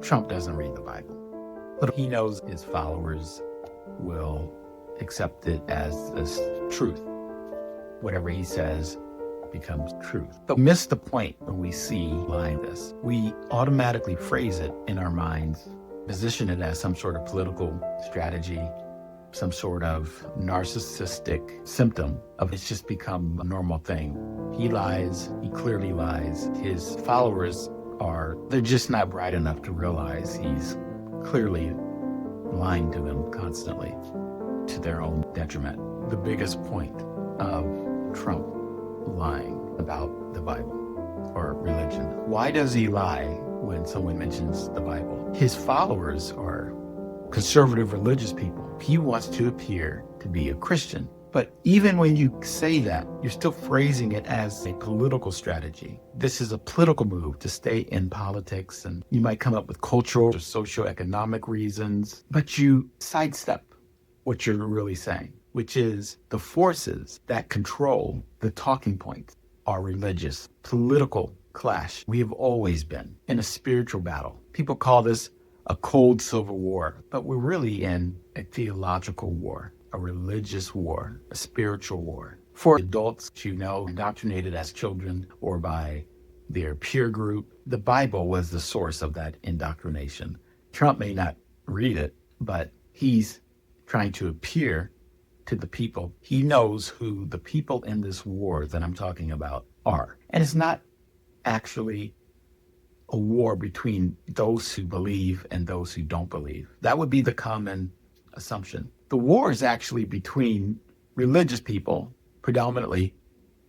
Trump doesn't read the Bible, but he knows his followers will accept it as truth. Whatever he says becomes truth. But miss the point when we see lying this. We automatically phrase it in our minds, position it as some sort of political strategy, some sort of narcissistic symptom of it's just become a normal thing. He lies, he clearly lies. His followers they're just not bright enough to realize he's clearly lying to them constantly to their own detriment. The biggest point of Trump lying about the Bible or religion. Why does he lie when someone mentions the Bible? His followers are conservative religious people. He wants to appear to be a Christian. But even when you say that, you're still phrasing it as a political strategy. This is a political move to stay in politics, and you might come up with cultural or socioeconomic reasons, but you sidestep what you're really saying, which is the forces that control the talking points are religious, political clash. We have always been in a spiritual battle. People call this a cold civil war, but we're really in a theological war, a religious war, a spiritual war. For adults, indoctrinated as children or by their peer group, the Bible was the source of that indoctrination. Trump may not read it, but he's trying to appear to the people. He knows who the people in this war that I'm talking about are. And it's not actually a war between those who believe and those who don't believe. That would be the common assumption. The war is actually between religious people, predominantly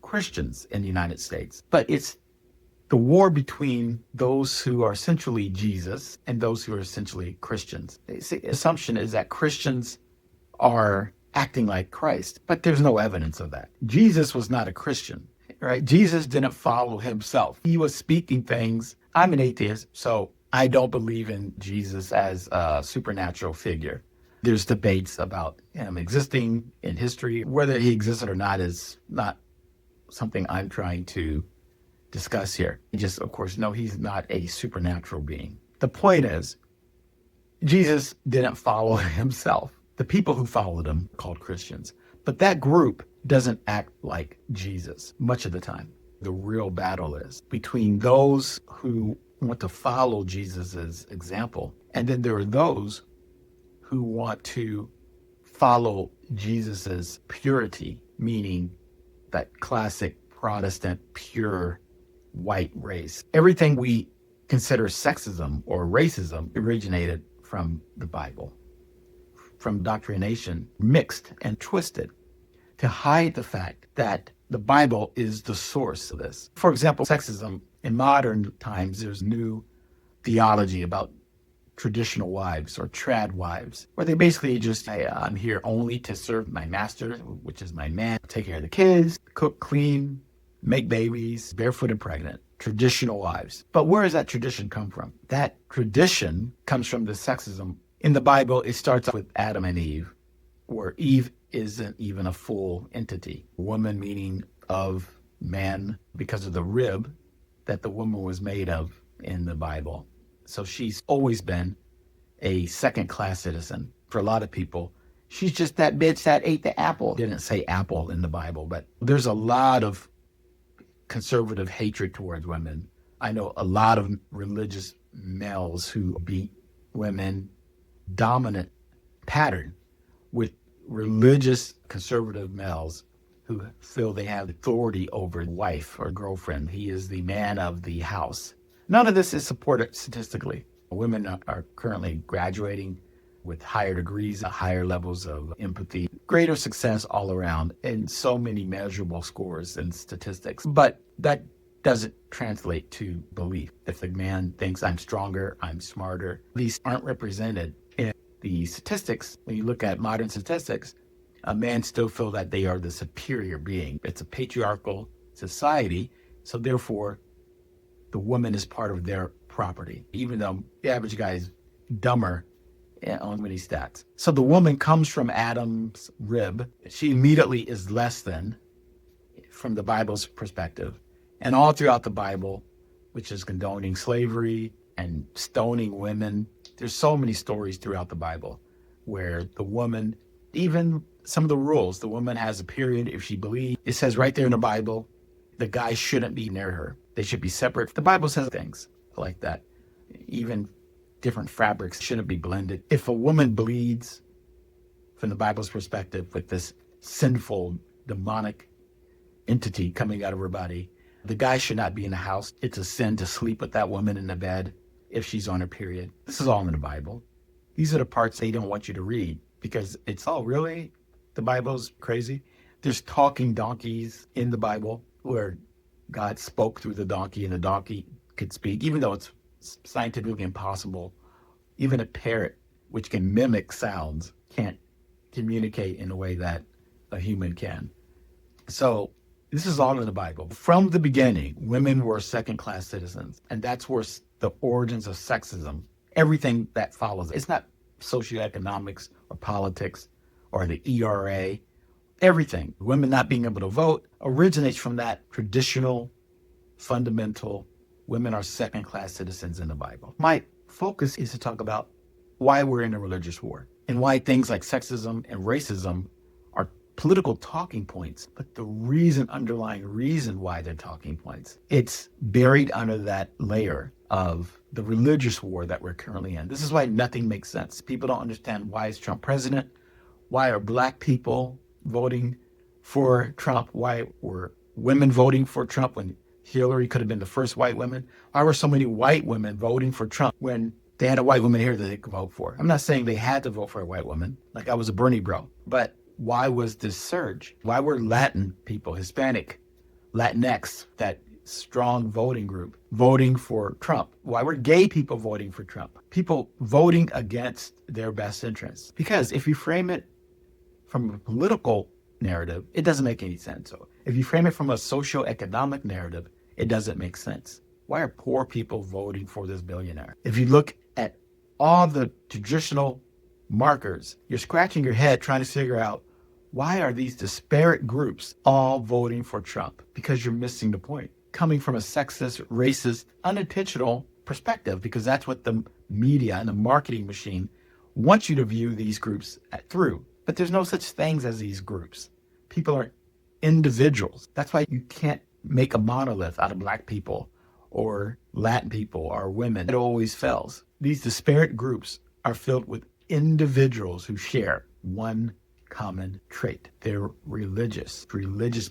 Christians in the United States. But it's the war between those who are essentially Jesus and those who are essentially Christians. The assumption is that Christians are acting like Christ, but there's no evidence of that. Jesus was not a Christian, right? Jesus didn't follow himself. He was speaking things. I'm an atheist, so I don't believe in Jesus as a supernatural figure. There's debates about him existing in history. Whether he existed or not is not something I'm trying to discuss here. Just, of course, no, he's not a supernatural being. The point is, Jesus didn't follow himself. The people who followed him are called Christians. But that group doesn't act like Jesus much of the time. The real battle is between those who want to follow Jesus's example, and then there are those who want to follow Jesus's purity, meaning that classic Protestant pure white race. Everything we consider sexism or racism originated from the Bible, from indoctrination, mixed and twisted to hide the fact that the Bible is the source of this. For example, sexism in modern times, there's new theology about traditional wives or trad wives, where they basically just say, I'm here only to serve my master, which is my man, take care of the kids, cook, clean, make babies, barefoot and pregnant. Traditional wives. But where does that tradition come from? That tradition comes from the sexism. In the Bible, it starts with Adam and Eve, where Eve isn't even a full entity. Woman meaning of man because of the rib that the woman was made of in the Bible. So she's always been a second-class citizen. For a lot of people, she's just that bitch that ate the apple. Didn't say apple in the Bible, but there's a lot of conservative hatred towards women. I know a lot of religious males who beat women, dominant pattern with religious conservative males who feel they have authority over wife or girlfriend. He is the man of the house. None of this is supported statistically. Women are currently graduating with higher degrees, higher levels of empathy, greater success all around, and so many measurable scores and statistics. But that doesn't translate to belief. If a man thinks I'm stronger, I'm smarter, these aren't represented in the statistics. When you look at modern statistics, a man still feels that they are the superior being. It's a patriarchal society, so therefore the woman is part of their property, even though the average guy is dumber on many stats. So the woman comes from Adam's rib. She immediately is less than from the Bible's perspective. And all throughout the Bible, which is condoning slavery, and stoning women. There's so many stories throughout the Bible where the woman, even some of the rules, the woman has a period if she bleeds. It says right there in the Bible, the guy shouldn't be near her. They should be separate. The Bible says things like that. Even different fabrics shouldn't be blended. If a woman bleeds, from the Bible's perspective, with this sinful, demonic entity coming out of her body, the guy should not be in the house. It's a sin to sleep with that woman in the bed if she's on her period. This is all in the Bible. These are the parts they don't want you to read because it's, oh, really? The Bible's crazy? There's talking donkeys in the Bible where God spoke through the donkey and the donkey could speak, even though it's scientifically impossible. Even a parrot, which can mimic sounds, can't communicate in a way that a human can. So this is all in the Bible. From the beginning, women were second-class citizens, and that's where the origins of sexism, everything that follows. It's not socioeconomics or politics or the ERA. Everything, women not being able to vote, originates from that traditional, fundamental, women are second-class citizens in the Bible. My focus is to talk about why we're in a religious war and why things like sexism and racism are political talking points, but the underlying reason why they're talking points, it's buried under that layer of the religious war that we're currently in. This is why nothing makes sense. People don't understand, why is Trump president? Why are Black people voting for Trump? Why were women voting for Trump when Hillary could have been the first white woman? Why were so many white women voting for Trump when they had a white woman here that they could vote for? I'm not saying they had to vote for a white woman, like I was a Bernie bro, but why was this surge? Why were Latin people, Hispanic, Latinx, that strong voting group, voting for Trump? Why were gay people voting for Trump? People voting against their best interests. Because if you frame it from a political narrative, it doesn't make any sense. So if you frame it from a socio-economic narrative, it doesn't make sense. Why are poor people voting for this billionaire? If you look at all the traditional markers, you're scratching your head trying to figure out, why are these disparate groups all voting for Trump? Because you're missing the point. Coming from a sexist, racist, unintentional perspective, because that's what the media and the marketing machine wants you to view these groups through. But there's no such things as these groups. People are individuals. That's why you can't make a monolith out of Black people or Latin people or women. It always fails. These disparate groups are filled with individuals who share one common trait. They're religious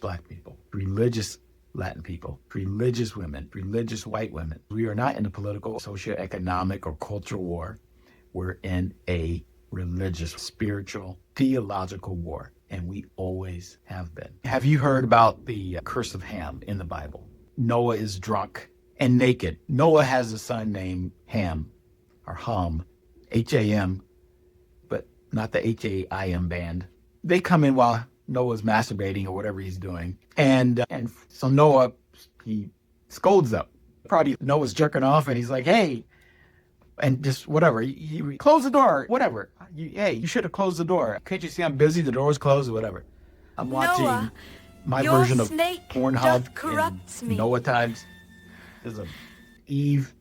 Black people, religious Latin people, religious women, religious white women. We are not in a political, socioeconomic, or cultural war. We're in a religious, spiritual, theological war, and we always have been. Have you heard about the curse of Ham in the Bible? Noah is drunk and naked. Noah has a son named Ham, or Ham, H-A-M, but not the H-A-I-M band. They come in while Noah's masturbating or whatever he's doing. And so Noah, he scolds them. Probably Noah's jerking off and he's like, hey, and just whatever, he close the door, whatever. Hey, you should have closed the door. Can't you see I'm busy? The door is closed or whatever. I'm watching Noah, my your version of snake Pornhub doth corrupt in me. Noah times. There's a Eve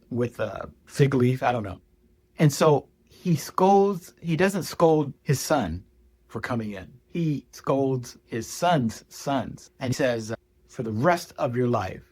with a fig leaf, I don't know. And so he doesn't scold his son for coming in. He scolds his son's sons. And he says, for the rest of your life,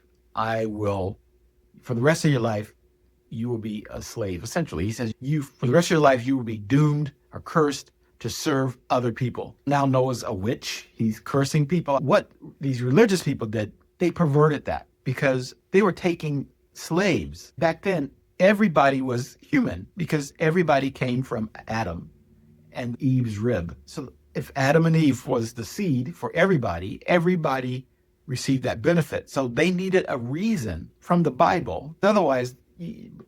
you will be a slave. Essentially, he says, for the rest of your life, you will be doomed or cursed to serve other people. Now Noah's a witch. He's cursing people. What these religious people did, they perverted that because they were taking slaves. Back then, everybody was human because everybody came from Adam and Eve's rib. So if Adam and Eve was the seed for everybody received that benefit. So they needed a reason from the Bible. Otherwise,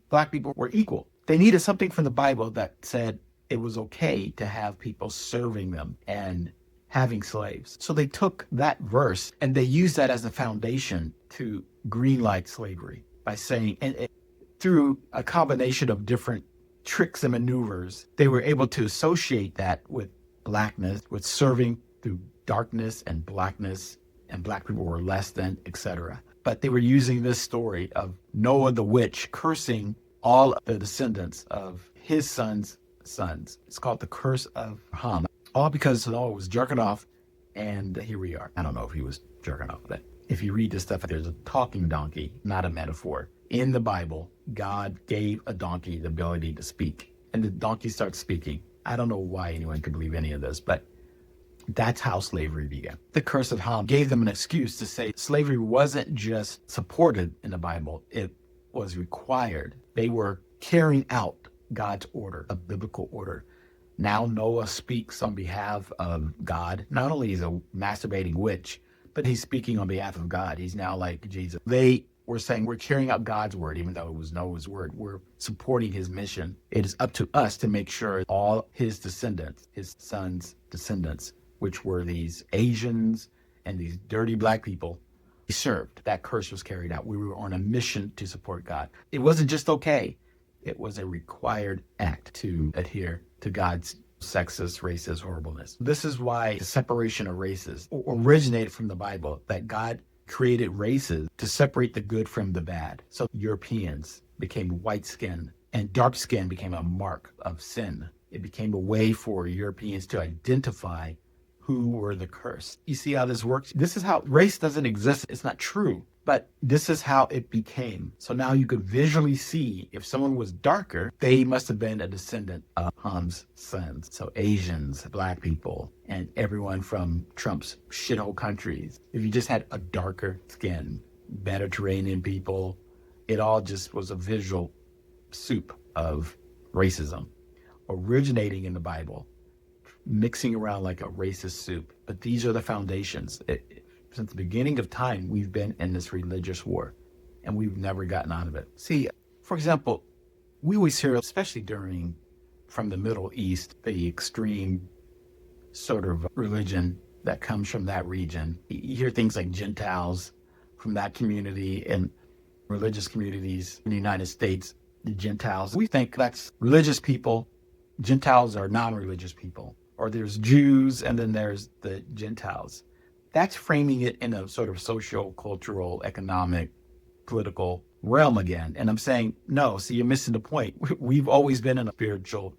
Black people were equal. They needed something from the Bible that said it was okay to have people serving them and having slaves. So they took that verse and they used that as a foundation to greenlight slavery by saying, and through a combination of different tricks and maneuvers, they were able to associate that with Blackness, with serving through darkness and Blackness, and Black people were less than, etc. But they were using this story of Noah the witch cursing all the descendants of his son's sons. It's called the curse of Ham. All because Noah was jerking off, and here we are. I don't know if he was jerking off, but if you read this stuff, there's a talking donkey, not a metaphor. In the Bible, God gave a donkey the ability to speak, and the donkey starts speaking. I don't know why anyone could believe any of this, but that's how slavery began. The curse of Ham gave them an excuse to say slavery wasn't just supported in the Bible, it was required. They were carrying out God's order, a biblical order. Now Noah speaks on behalf of God. Not only is he a masturbating witch, but he's speaking on behalf of God. He's now like Jesus. They were saying we're carrying out God's word, even though it was Noah's word. We're supporting his mission. It is up to us to make sure all his descendants, his son's descendants, which were these Asians and these dirty black people, he served. That curse was carried out. We were on a mission to support God. It wasn't just okay. It was a required act to adhere to God's sexist, racist horribleness. This is why the separation of races originated from the Bible, that God created races to separate the good from the bad. So Europeans became white skin and dark skin became a mark of sin. It became a way for Europeans to identify who were the cursed. You see how this works? This is how race doesn't exist. It's not true, but this is how it became. So now you could visually see if someone was darker, they must have been a descendant of Ham's sons. So Asians, black people, and everyone from Trump's shithole countries. If you just had a darker skin, Mediterranean people, it all just was a visual soup of racism originating in the Bible, mixing around like a racist soup. But these are the foundations. Since the beginning of time, we've been in this religious war, and we've never gotten out of it. See, for example, we always hear, especially from the Middle East, the extreme sort of religion that comes from that region. You hear things like Gentiles from that community and religious communities in the United States, the Gentiles. We think that's religious people. Gentiles are non-religious people. Or there's Jews and then there's the Gentiles. That's framing it in a sort of social, cultural, economic, political realm again. And I'm saying, no, see, you're missing the point. We've always been in a spiritual,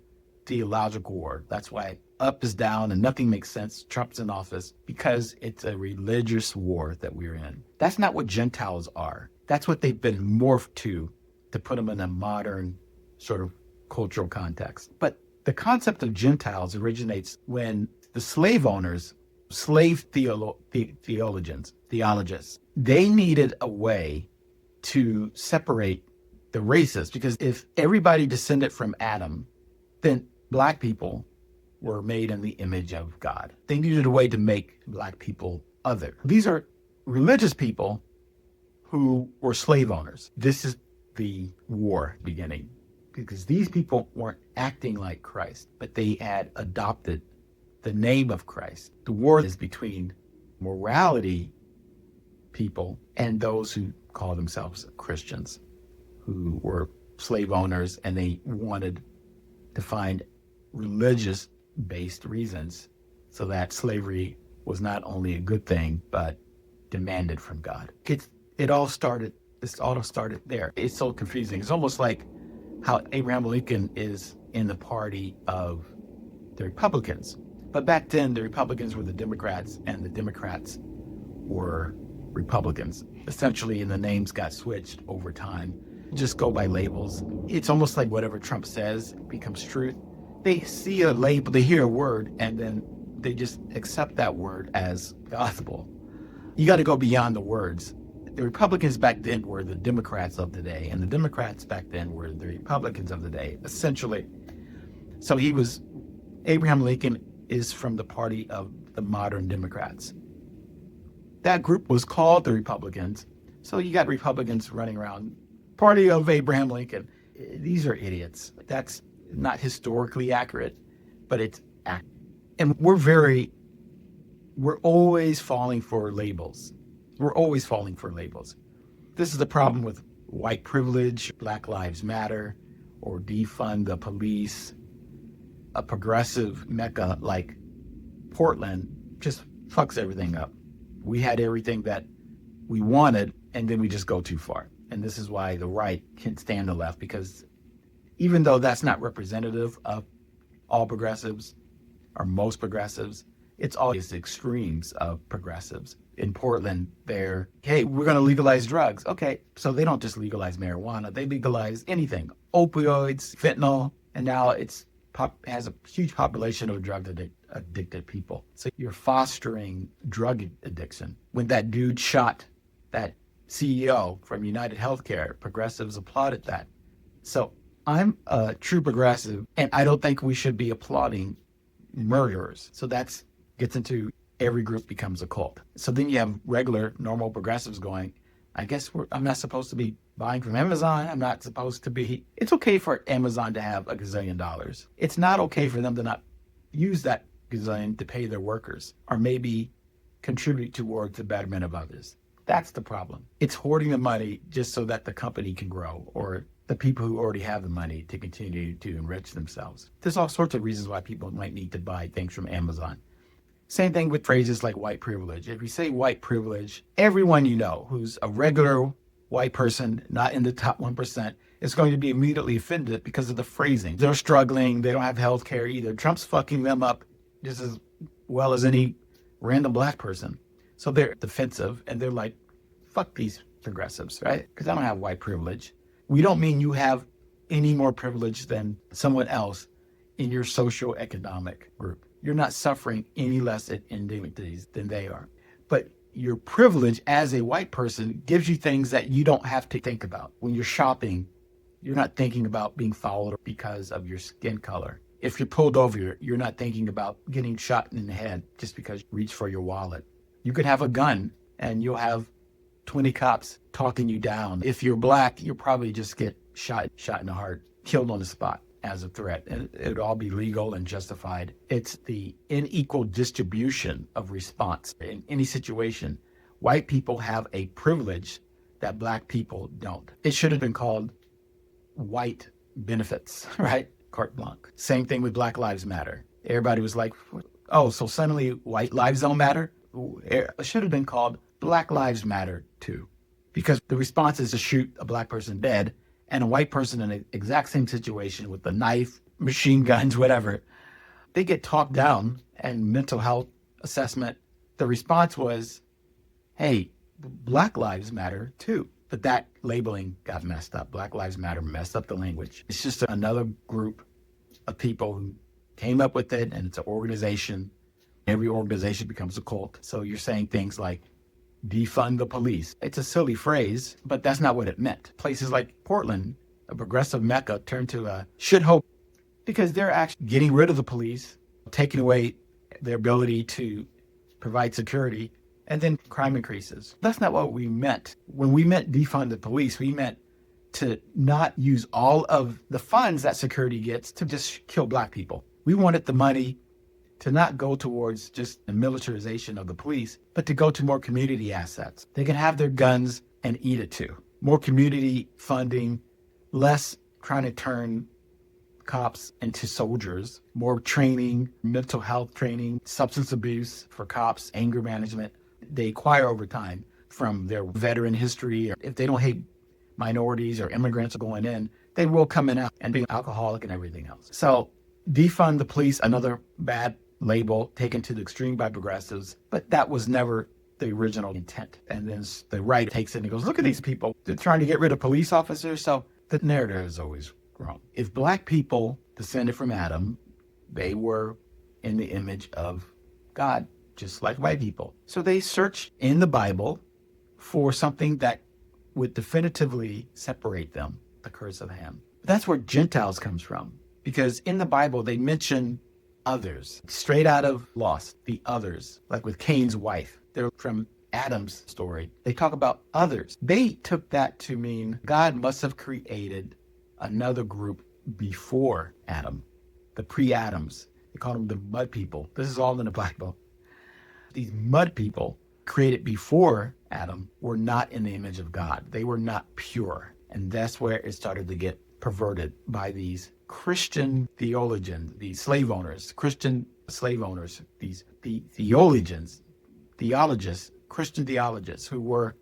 theological war. That's why up is down and nothing makes sense. Trump's in office because it's a religious war that we're in. That's not what Gentiles are. That's what they've been morphed to put them in a modern sort of cultural context. But the concept of Gentiles originates when the slave owners, slave theologians, they needed a way to separate the races, because if everybody descended from Adam, then black people were made in the image of God. They needed a way to make black people other. These are religious people who were slave owners. This is the war beginning, because these people weren't acting like Christ, but they had adopted the name of Christ. The war is between morality people and those who call themselves Christians, who were slave owners, and they wanted to find religious-based reasons so that slavery was not only a good thing, but demanded from God. It all started there. It's so confusing. It's almost like how Abraham Lincoln is in the party of the Republicans. But back then, the Republicans were the Democrats, and the Democrats were Republicans. Essentially, and the names got switched over time. Just go by labels. It's almost like whatever Trump says becomes truth. They see a label, they hear a word, and then they just accept that word as gospel. You got to go beyond the words. The Republicans back then were the Democrats of the day, and the Democrats back then were the Republicans of the day, essentially. So Abraham Lincoln is from the party of the modern Democrats. That group was called the Republicans. So you got Republicans running around, party of Abraham Lincoln. These are idiots. That's not historically accurate, but it's accurate. And we're always falling for labels. We're always falling for labels. This is the problem with white privilege, Black Lives Matter, or defund the police. A progressive mecca like Portland just fucks everything up. We had everything that we wanted, and then we just go too far. And this is why the right can't stand the left, because even though that's not representative of all progressives or most progressives, it's always extremes of progressives. In Portland, they're, hey, we're going to legalize drugs. Okay, so they don't just legalize marijuana, they legalize anything, opioids, fentanyl, and now it's has a huge population of drug-addicted people. So you're fostering drug addiction. When that dude shot that CEO from United Healthcare, progressives applauded that. So I'm a true progressive, and I don't think we should be applauding murderers. So that gets into every group becomes a cult. So then you have regular, normal progressives going, I guess I'm not supposed to be buying from Amazon. I'm not supposed to be. It's okay for Amazon to have $1 gazillion. It's not okay for them to not use that gazillion to pay their workers or maybe contribute towards the betterment of others. That's the problem. It's hoarding the money just so that the company can grow, or the people who already have the money to continue to enrich themselves. There's all sorts of reasons why people might need to buy things from Amazon. Same thing with phrases like white privilege. If you say white privilege, everyone you know who's a regular white person, not in the top 1%, is going to be immediately offended because of the phrasing. They're struggling. They don't have health care either. Trump's fucking them up just as well as any random black person. So they're defensive and they're like, fuck these progressives, right? Because I don't have white privilege. We don't mean you have any more privilege than someone else in your socio-economic group. You're not suffering any less indignities than they are. But your privilege as a white person gives you things that you don't have to think about. When you're shopping, you're not thinking about being followed because of your skin color. If you're pulled over, you're not thinking about getting shot in the head just because you reach for your wallet. You could have a gun and you'll have 20 cops talking you down. If you're black, you'll probably just get shot in the heart, killed on the spot as a threat. And it would all be legal and justified. It's the unequal distribution of response. In any situation, white people have a privilege that black people don't. It should have been called white benefits, right? Carte blanche. Same thing with Black Lives Matter. Everybody was like, oh, so suddenly white lives don't matter? It should have been called Black Lives Matter too. Because the response is to shoot a black person dead, and a white person in the exact same situation with the knife, machine guns, whatever, they get talked down and mental health assessment. The response was, hey, Black Lives Matter too. But that labeling got messed up. Black Lives Matter messed up the language. It's just another group of people who came up with it, and it's an organization. Every organization becomes a cult. So you're saying things like, defund the police. It's a silly phrase, but that's not what it meant. Places like Portland, a progressive mecca, turned to a shithole because they're actually getting rid of the police, taking away their ability to provide security, and then crime increases. That's not what we meant. When we meant defund the police, we meant to not use all of the funds that security gets to just kill black people. We wanted the money to not go towards just the militarization of the police, but to go to more community assets. They can have their guns and eat it too. More community funding, less trying to turn cops into soldiers, more training, mental health training, substance abuse for cops, anger management. They acquire over time from their veteran history. Or if they don't hate minorities or immigrants going in, they will come in out and be alcoholic and everything else. So defund the police, another bad label taken to the extreme by progressives, but that was never the original intent. And then the right takes it and goes, look at these people. They're trying to get rid of police officers. So the narrative is always wrong. If black people descended from Adam, they were in the image of God, just like white people. So they searched in the Bible for something that would definitively separate them, the curse of Ham. That's where Gentiles comes from, because in the Bible, they mention others, straight out of Lost, the others, like with Cain's wife. They're from Adam's story. They talk about others. They took that to mean God must have created another group before Adam, the pre-Adams. They call them the mud people. This is all in the Bible. These mud people created before Adam were not in the image of God. They were not pure. And that's where it started to get perverted by these Christian theologians, these slave owners, Christian slave owners, these theologians, Christian theologists who were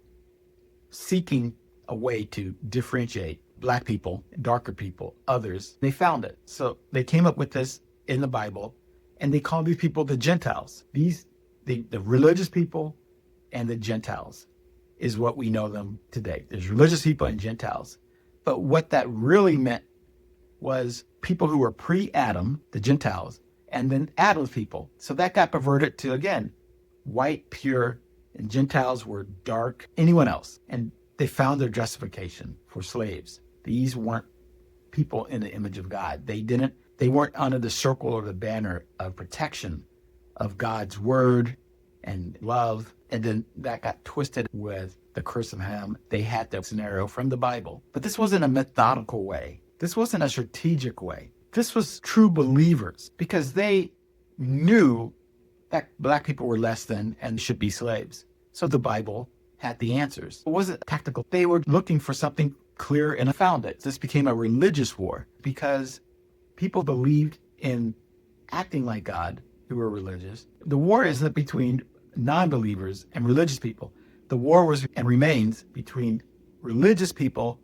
seeking a way to differentiate black people, darker people, others. They found it. So they came up with this in the Bible, and they called these people the Gentiles. The religious people and the Gentiles is what we know them today. There's religious people and Gentiles. But what that really meant was people who were pre-Adam, the Gentiles, and then Adam's people. So that got perverted to, again, white, pure, and Gentiles were dark, anyone else. And they found their justification for slaves. These weren't people in the image of God. They weren't under the circle or the banner of protection of God's word and love. And then that got twisted with the curse of Ham. They had the scenario from the Bible. But this wasn't a methodical way. This wasn't a strategic way. This was true believers, because they knew that black people were less than and should be slaves. So the Bible had the answers. It wasn't tactical. They were looking for something clear and found it. This became a religious war because people believed in acting like God who were religious. The war isn't between non-believers and religious people. The war was and remains between religious people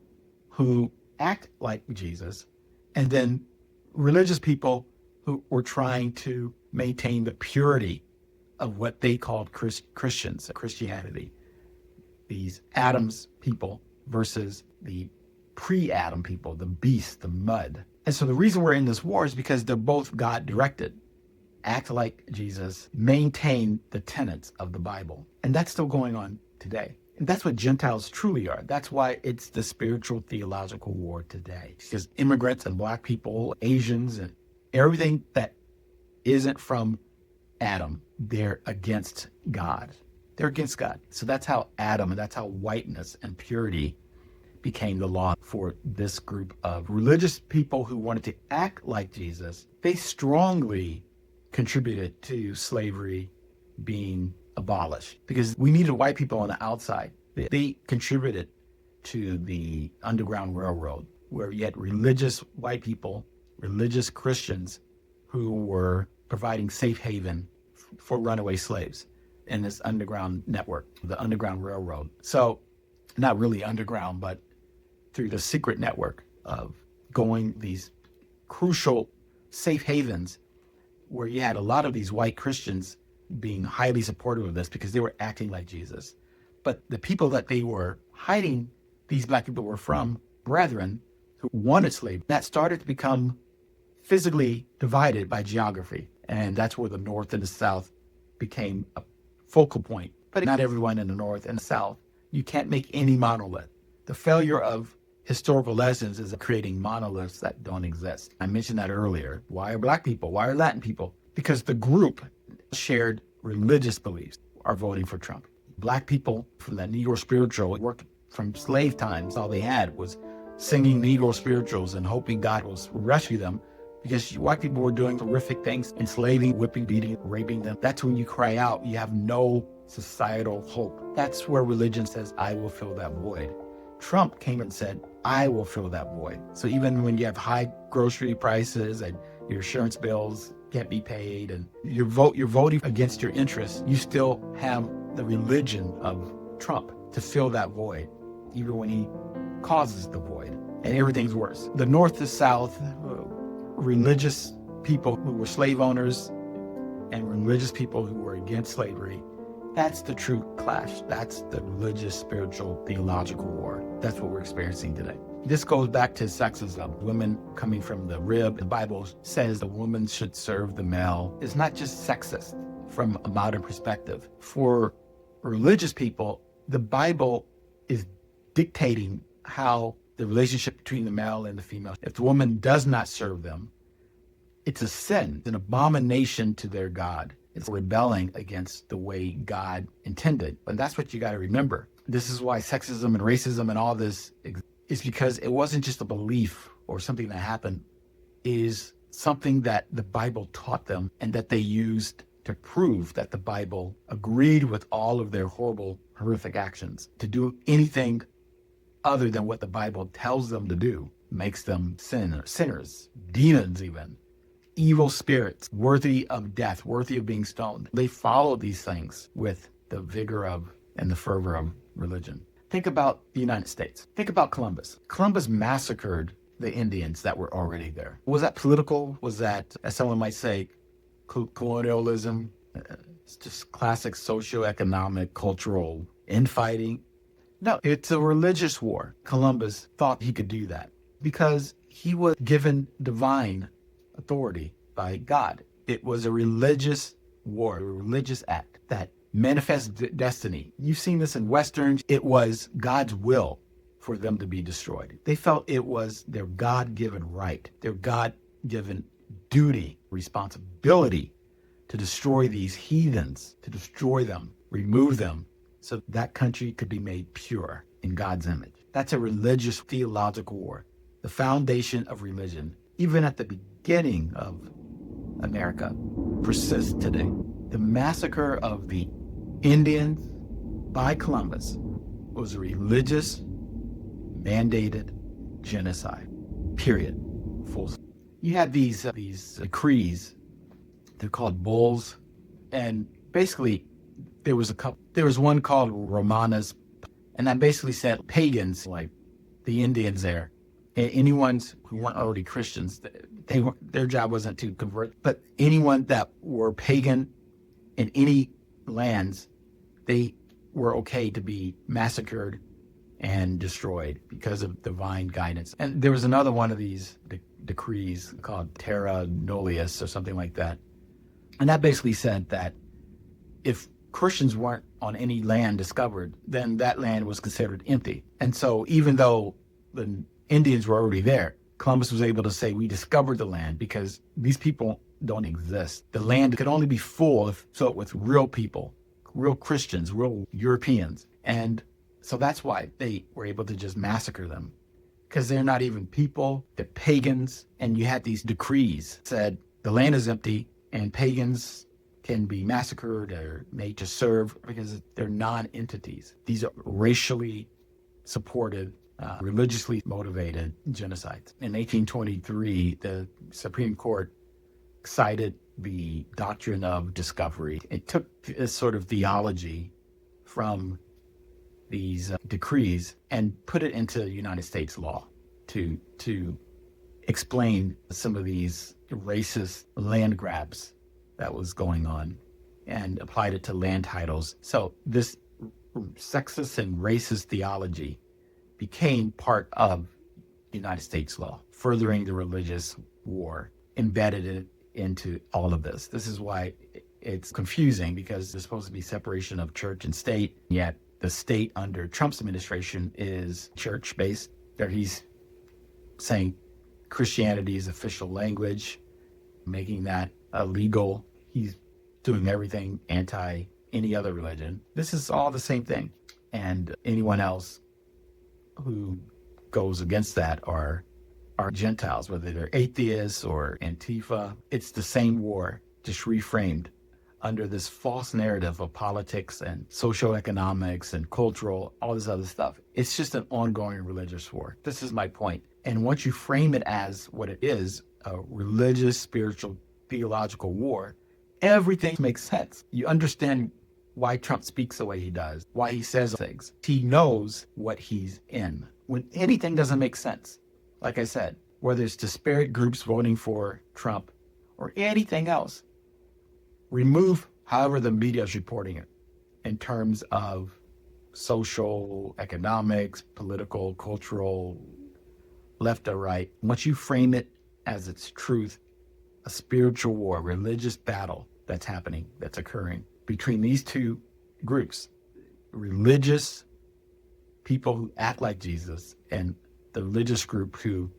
who act like Jesus and then religious people who were trying to maintain the purity of what they called Christians, Christianity. These Adam's people versus the pre-Adam people, the beast, the mud. And so the reason we're in this war is because they're both God-directed. Act like Jesus, maintain the tenets of the Bible. And that's still going on today. And that's what Gentiles truly are. That's why it's the spiritual theological war today. Because immigrants and black people, Asians, and everything that isn't from Adam, they're against God. They're against God. So that's how Adam, and that's how whiteness and purity became the law for this group of religious people who wanted to act like Jesus. They strongly contributed to slavery being abolished because we needed white people on the outside. They contributed to the Underground Railroad, where you had religious white people, religious Christians who were providing safe haven for runaway slaves in this underground network, the Underground Railroad. So not really underground, but through the secret network of going these crucial safe havens where you had a lot of these white Christians being highly supportive of this because they were acting like Jesus. But the people that they were hiding, these black people were from, brethren who wanted slavery. That started to become physically divided by geography. And that's where the North and the South became a focal point. But not everyone in the North and the South. You can't make any monolith. The failure of historical lessons is creating monoliths that don't exist. I mentioned that earlier. Why are black people? Why are Latin people? Because the group shared religious beliefs are voting for Trump. Black people from that Negro spiritual worked from slave times. All they had was singing Negro spirituals and hoping God will rescue them because white people were doing horrific things, enslaving, whipping, beating, raping them. That's when you cry out. You have no societal hope. That's where religion says, I will fill that void. Trump came and said, I will fill that void. So even when you have high grocery prices and your insurance bills can't be paid and you're voting against your interests, you still have the religion of Trump to fill that void, even when he causes the void. And everything's worse. The North to South, religious people who were slave owners and religious people who were against slavery, that's the true clash. That's the religious, spiritual, theological war. That's what we're experiencing today. This goes back to sexism. Women coming from the rib. The Bible says the woman should serve the male. It's not just sexist from a modern perspective. For religious people, the Bible is dictating how the relationship between the male and the female. If the woman does not serve them, it's a sin, an abomination to their God. It's rebelling against the way God intended. And that's what you got to remember. This is why sexism and racism and all this is because it wasn't just a belief or something that happened. It is something that the Bible taught them and that they used to prove that the Bible agreed with all of their horrible, horrific actions. To do anything other than what the Bible tells them to do makes them sinners, demons even. Evil spirits, worthy of death, worthy of being stoned. They follow these things with the vigor of and the fervor of religion. Think about the United States. Think about Columbus. Columbus massacred the Indians that were already there. Was that political? Was that, as someone might say, colonialism? It's just classic socioeconomic, cultural infighting. No, it's a religious war. Columbus thought he could do that because he was given divine authority by God. It was a religious war, a religious act that manifests destiny. You've seen this in Westerns. It was God's will for them to be destroyed. They felt it was their God-given right, their God-given duty, responsibility to destroy these heathens, to destroy them, remove them, so that country could be made pure in God's image. That's a religious, theological war. The foundation of religion, even at the beginning of America, persists today. The massacre of the Indians by Columbus was a religious, mandated genocide, period. Full stop. You had these decrees, they're called bulls, and basically there was one called Romanus, and that basically said pagans, like the Indians there, anyone who weren't already Christians, their job wasn't to convert, but anyone that were pagan in any lands, they were okay to be massacred and destroyed because of divine guidance. And there was another one of these decrees called Terra Nullius or something like that. And that basically said that if Christians weren't on any land discovered, then that land was considered empty. And so even though the Indians were already there, Columbus was able to say, we discovered the land because these people don't exist. The land could only be filled with real people, real Christians, real Europeans. And so that's why they were able to just massacre them, because they're not even people, they're pagans. And you had these decrees that said the land is empty and pagans can be massacred or made to serve because they're non-entities. These are racially supported, religiously motivated genocides. In 1823, the Supreme Court cited the doctrine of discovery. It took this sort of theology from these decrees and put it into United States law to explain some of these racist land grabs that was going on and applied it to land titles. So this sexist and racist theology became part of United States law, furthering the religious war, embedded it into all of this. This is why it's confusing, because there's supposed to be separation of church and state, yet the state under Trump's administration is church-based. There he's saying Christianity is official language, making that illegal. He's doing everything anti any other religion. This is all the same thing. And anyone else who goes against that are Gentiles, whether they're atheists or Antifa. It's the same war, just reframed under this false narrative of politics and socioeconomics and cultural, all this other stuff. It's just an ongoing religious war. This is my point. And once you frame it as what it is, a religious, spiritual, theological war, everything makes sense. You understand why Trump speaks the way he does, why he says things. He knows what he's in. When anything doesn't make sense, like I said, whether it's disparate groups voting for Trump or anything else, remove however the media is reporting it in terms of social, economics, political, cultural, left or right. Once you frame it as its truth, a spiritual war, religious battle that's happening, that's occurring between these two groups, religious people who act like Jesus and the religious group who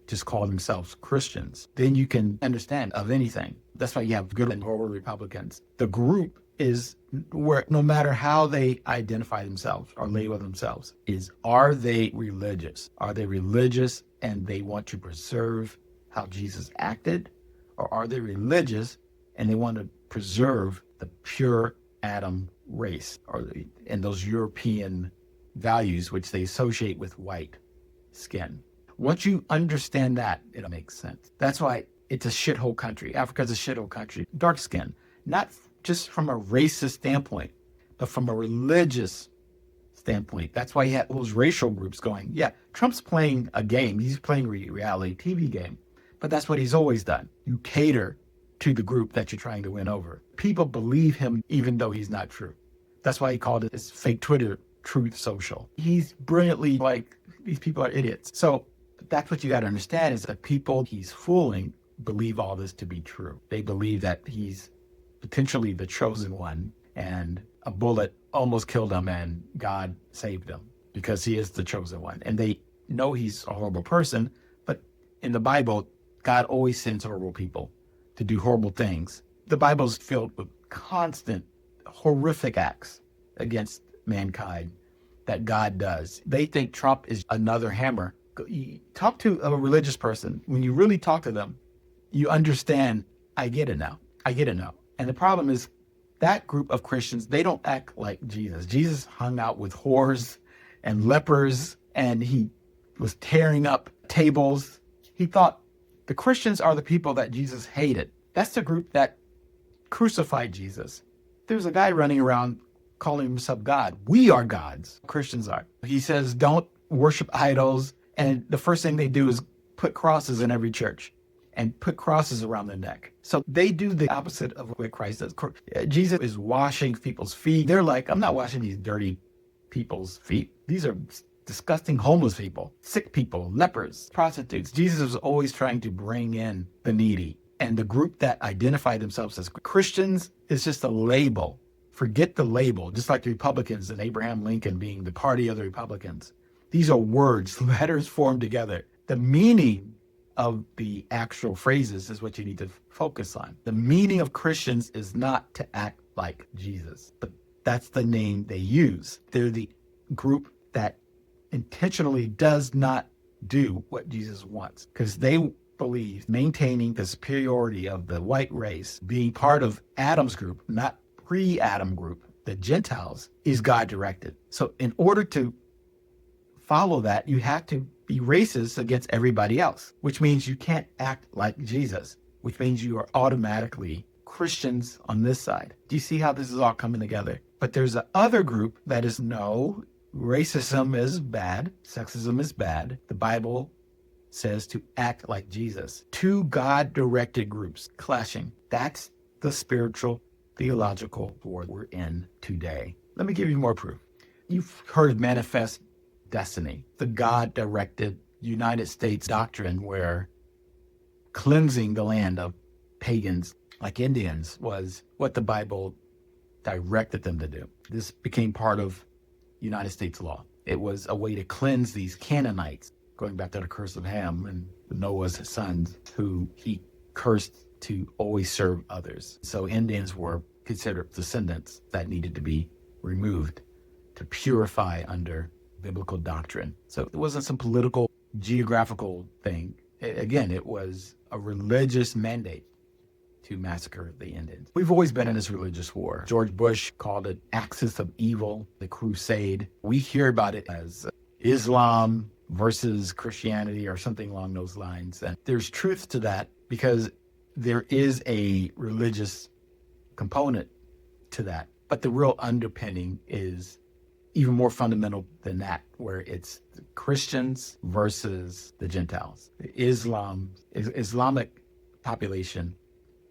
just call themselves Christians, then you can understand of anything. That's why you have good and horrible Republicans. The group is where, no matter how they identify themselves or label themselves, are they religious? Are they religious and they want to preserve how Jesus acted? Or are they religious and they want to preserve the pure Adam race and those European values which they associate with white skin? Once you understand that, it'll make sense. That's why it's a shithole country. Africa's a shithole country. Dark skin, not just from a racist standpoint, but from a religious standpoint. That's why he had those racial groups going, yeah, Trump's playing a game. He's playing a reality TV game. But that's what he's always done. You cater to the group that you're trying to win over. People believe him even though he's not true. That's why he called it his fake Twitter truth social. He's brilliantly like, these people are idiots. So that's what you got to understand is that people he's fooling believe all this to be true. They believe that he's potentially the chosen one and a bullet almost killed him and God saved him because he is the chosen one. And they know he's a horrible person, but in the Bible, God always sends horrible people to do horrible things. The Bible's filled with constant, horrific acts against mankind that God does. They think Trump is another hammer. You talk to a religious person. When you really talk to them, you understand, I get it now. I get it now. And the problem is that group of Christians, they don't act like Jesus. Jesus hung out with whores and lepers, and he was tearing up tables. He thought the Christians are the people that Jesus hated. That's the group that crucified Jesus. There's a guy running around calling himself God. We are gods. Christians are. He says, don't worship idols. And the first thing they do is put crosses in every church and put crosses around their neck. So they do the opposite of what Christ does. Jesus is washing people's feet. They're like, I'm not washing these dirty people's feet. These are disgusting homeless people, sick people, lepers, prostitutes. Jesus was always trying to bring in the needy. And the group that identify themselves as Christians is just a label. Forget the label, just like the Republicans and Abraham Lincoln being the party of the Republicans. These are words, letters formed together. The meaning of the actual phrases is what you need to focus on. The meaning of Christians is not to act like Jesus, but that's the name they use. They're the group that intentionally does not do what Jesus wants because they believe maintaining the superiority of the white race, being part of Adam's group, not pre-Adam group, the Gentiles, is God-directed. So in order to follow that, you have to be racist against everybody else, which means you can't act like Jesus, which means you are automatically Christians on this side. Do you see how this is all coming together? But there's a other group that is no, racism is bad, sexism is bad. The Bible says to act like Jesus. Two God-directed groups clashing. That's the spiritual, theological war we're in today. Let me give you more proof. You've heard of manifest destiny, the God-directed United States doctrine where cleansing the land of pagans like Indians was what the Bible directed them to do. This became part of United States law. It was a way to cleanse these Canaanites, going back to the curse of Ham and Noah's sons, who he cursed to always serve others. So Indians were considered descendants that needed to be removed to purify under biblical doctrine. So it wasn't some political, geographical thing. Again, it was a religious mandate to massacre the Indians. We've always been in this religious war. George Bush called it axis of evil, the crusade. We hear about it as Islam versus Christianity or something along those lines. And there's truth to that because there is a religious component to that. But the real underpinning is even more fundamental than that, where it's the Christians versus the Gentiles. The Islamic population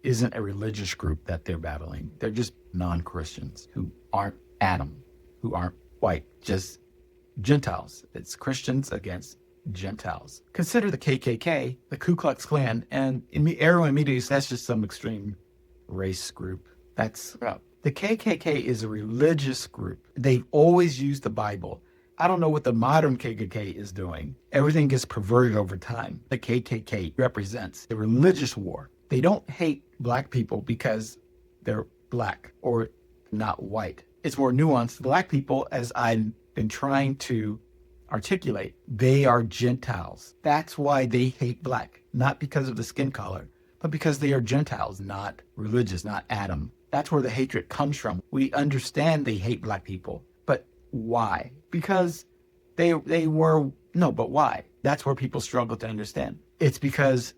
isn't a religious group that they're battling. They're just non-Christians who aren't Adam, who aren't white, just Gentiles. It's Christians against Gentiles. Consider the KKK, the Ku Klux Klan, and everyone immediately says that's just some extreme race group. That's the KKK is a religious group. They've always used the Bible. I don't know what the modern KKK is doing. Everything gets perverted over time. The KKK represents the religious war. They don't hate black people because they're black or not white. It's more nuanced. Black people, as I've been trying to articulate, they are Gentiles. That's why they hate black, not because of the skin color, but because they are Gentiles, not religious, not Adam. That's where the hatred comes from. We understand they hate black people, but why? Because but why? That's where people struggle to understand. It's because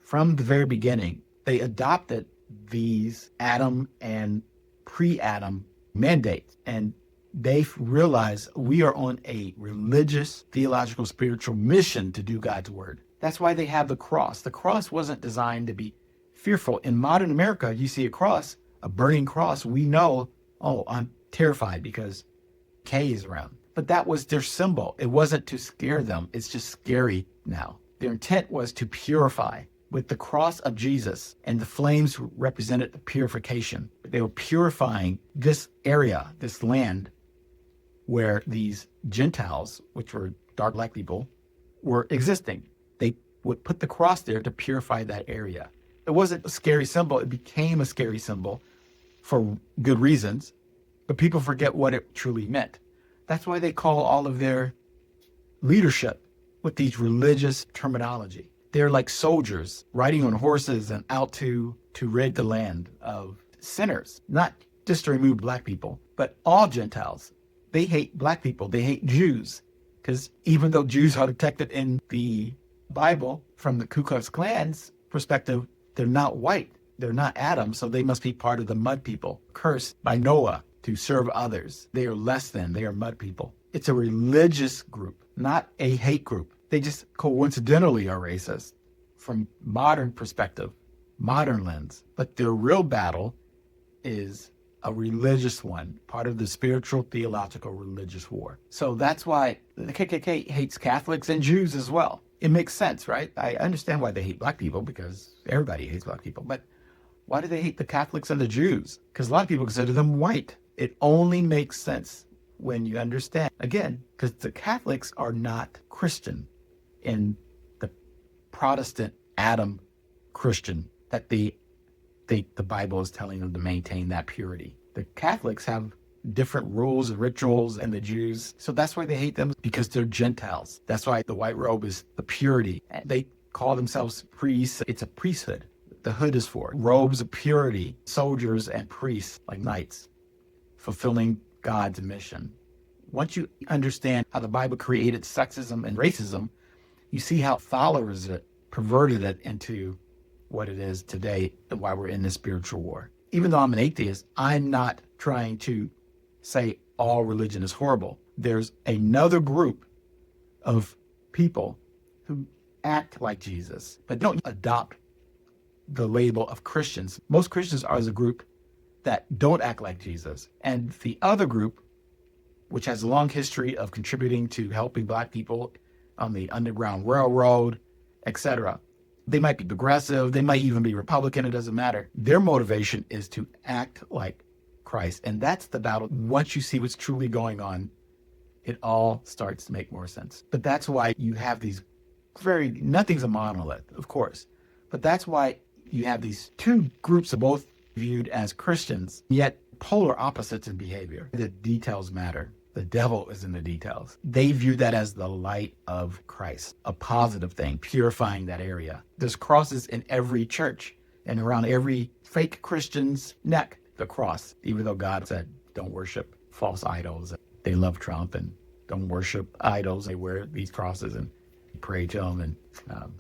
from the very beginning, they adopted these Adam and pre-Adam mandates, and They realize we are on a religious, theological, spiritual mission to do God's word. That's why they have the cross. The cross wasn't designed to be fearful. In modern America, you see a cross, a burning cross, we know, oh, I'm terrified because K is around. But that was their symbol. It wasn't to scare them. It's just scary now. Their intent was to purify. With the cross of Jesus, and the flames represented the purification. They were purifying this area, this land, where these Gentiles, which were dark black people, were existing. They would put the cross there to purify that area. It wasn't a scary symbol. It became a scary symbol for good reasons, but people forget what it truly meant. That's why they call all of their leadership with these religious terminology. They're like soldiers riding on horses and out to rid the land of sinners, not just to remove black people, but all Gentiles. They hate black people. They hate Jews, because even though Jews are detected in the Bible from the Ku Klux Klan's perspective, they're not white. They're not Adam, so they must be part of the mud people, cursed by Noah to serve others. They are less than. They are mud people. It's a religious group, not a hate group. They just coincidentally are racist from modern perspective, modern lens. But their real battle is a religious one, part of the spiritual, theological, religious war. So that's why the KKK hates Catholics and Jews as well. It makes sense, right? I understand why they hate black people, because everybody hates black people. But why do they hate the Catholics and the Jews? Because a lot of people consider them white. It only makes sense when you understand, again, because the Catholics are not Christian in the Protestant Adam Christian that the Bible is telling them to maintain that purity. The Catholics have different rules and rituals than the Jews. So that's why they hate them, because they're Gentiles. That's why the white robe is the purity. They call themselves priests. It's a priesthood. The hood is for robes of purity, soldiers and priests like knights, fulfilling God's mission. Once you understand how the Bible created sexism and racism, you see how followers perverted it into what it is today and why we're in this spiritual war. Even though I'm an atheist, I'm not trying to say all religion is horrible. There's another group of people who act like Jesus, but don't adopt the label of Christians. Most Christians are as a group that don't act like Jesus. And the other group, which has a long history of contributing to helping black people on the Underground Railroad, etc. They might be progressive, they might even be Republican, it doesn't matter. Their motivation is to act like Christ. And that's the battle. Once you see what's truly going on, it all starts to make more sense. But that's why you have these nothing's a monolith, of course. But that's why you have these two groups of both viewed as Christians, yet polar opposites in behavior. The details matter. The devil is in the details. They view that as the light of Christ, a positive thing, purifying that area. There's crosses in every church and around every fake Christian's neck, the cross, even though God said, don't worship false idols. They love Trump and don't worship idols. They wear these crosses and pray to them. And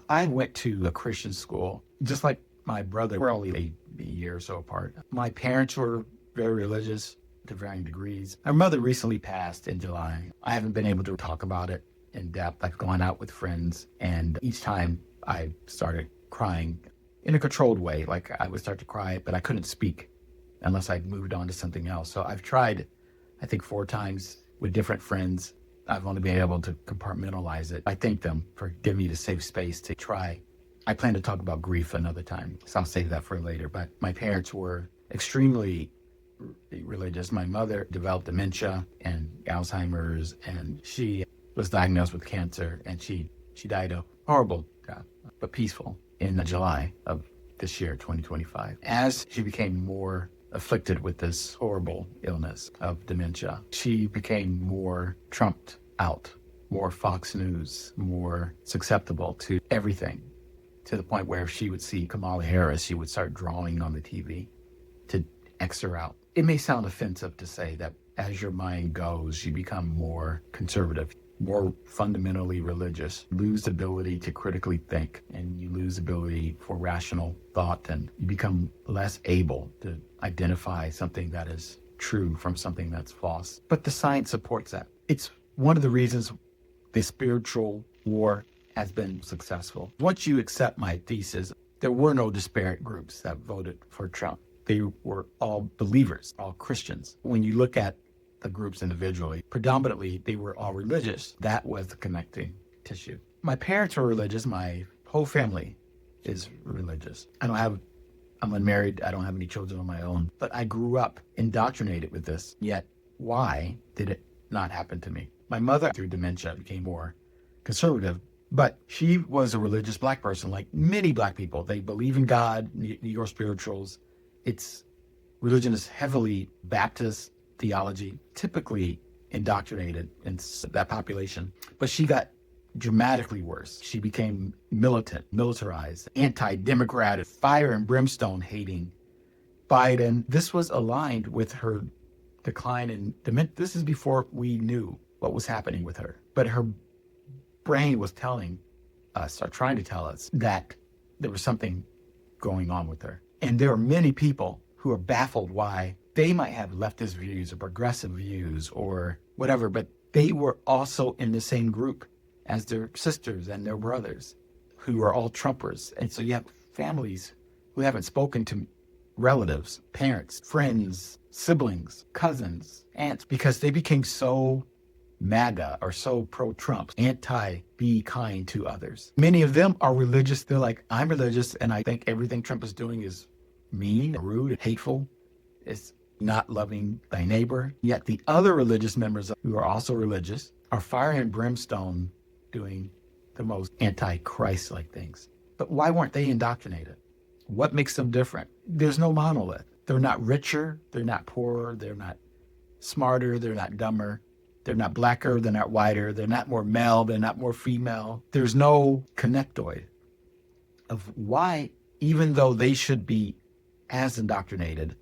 I went to a Christian school, just like my brother. We're only a year or so apart. My parents were very religious to varying degrees. My mother recently passed in July. I haven't been able to talk about it in depth. I've gone out with friends, and each time I started crying in a controlled way. Like I would start to cry, but I couldn't speak unless I moved on to something else. So I've tried, I think 4 times with different friends. I've only been able to compartmentalize it. I thank them for giving me the safe space to try. I plan to talk about grief another time, so I'll save that for later. But my parents were extremely religious. My mother developed dementia and Alzheimer's, and she was diagnosed with cancer, and she died a horrible death, but peaceful, in July of this year, 2025. As she became more afflicted with this horrible illness of dementia, she became more trumped out, more Fox News, more susceptible to everything, to the point where if she would see Kamala Harris, she would start drawing on the TV to X her out. It may sound offensive to say that as your mind goes, you become more conservative, more fundamentally religious, lose the ability to critically think, and you lose the ability for rational thought, and you become less able to identify something that is true from something that's false. But the science supports that. It's one of the reasons the spiritual war has been successful. Once you accept my thesis, there were no disparate groups that voted for Trump. They were all believers, all Christians. When you look at the groups individually, predominantly they were all religious. That was the connecting tissue. My parents were religious. My whole family is religious. I'm unmarried. I don't have any children of my own. But I grew up indoctrinated with this. Yet, why did it not happen to me? My mother, through dementia, became more conservative. But she was a religious Black person, like many Black people. They believe in God, New York spirituals. Religion is heavily Baptist theology, typically indoctrinated in that population. But she got dramatically worse. She became militant, militarized, anti-democratic, fire and brimstone hating Biden. This was aligned with her decline in dementia. This is before we knew what was happening with her. But her brain was telling us, or trying to tell us, that there was something going on with her. And there are many people who are baffled why they might have leftist views or progressive views or whatever, but they were also in the same group as their sisters and their brothers who are all Trumpers. And so you have families who haven't spoken to relatives, parents, friends, siblings, cousins, aunts, because they became so MAGA or so pro-Trump, anti-be kind to others. Many of them are religious. They're like, I'm religious and I think everything Trump is doing is mean, rude, hateful. It's not loving thy neighbor. Yet the other religious members who are also religious are fire and brimstone doing the most anti-Christ-like things. But why weren't they indoctrinated? What makes them different? There's no monolith. They're not richer, they're not poorer, they're not smarter, they're not dumber, they're not blacker, they're not whiter, they're not more male, they're not more female. There's no connectoid of why, even though they should be as indoctrinated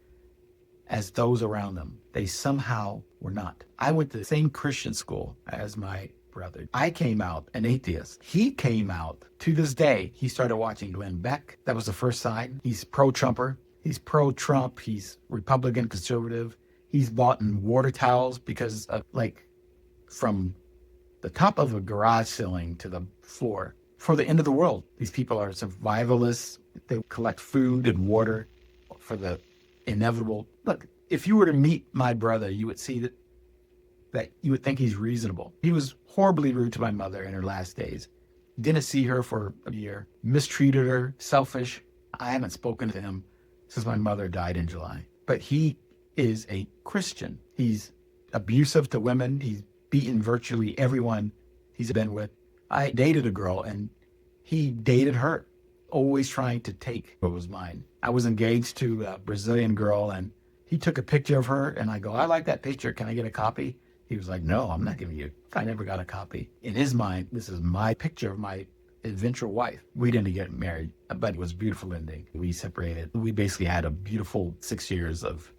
as those around them, they somehow were not. I went to the same Christian school as my brother. I came out an atheist. He came out, to this day, he started watching Glenn Beck. That was the first sign. He's pro-Trumper. He's pro-Trump. He's Republican, conservative. He's bought in water towels because of, from the top of a garage ceiling to the floor for the end of the world. These people are survivalists. They collect food and water for the inevitable. Look, if you were to meet my brother, you would see that you would think he's reasonable. He was horribly rude to my mother in her last days. Didn't see her for a year. Mistreated her. Selfish. I haven't spoken to him since my mother died in July. But he is a Christian. He's abusive to women. He's beaten virtually everyone he's been with. I dated a girl and he dated her, always trying to take what was mine. I was engaged to a Brazilian girl and he took a picture of her and I go, I like that picture. Can I get a copy? He was like, no, I'm not giving you. I never got a copy. In his mind, this is my picture of my eventual wife. We didn't get married, but it was a beautiful ending. We separated. We basically had a beautiful 6 years of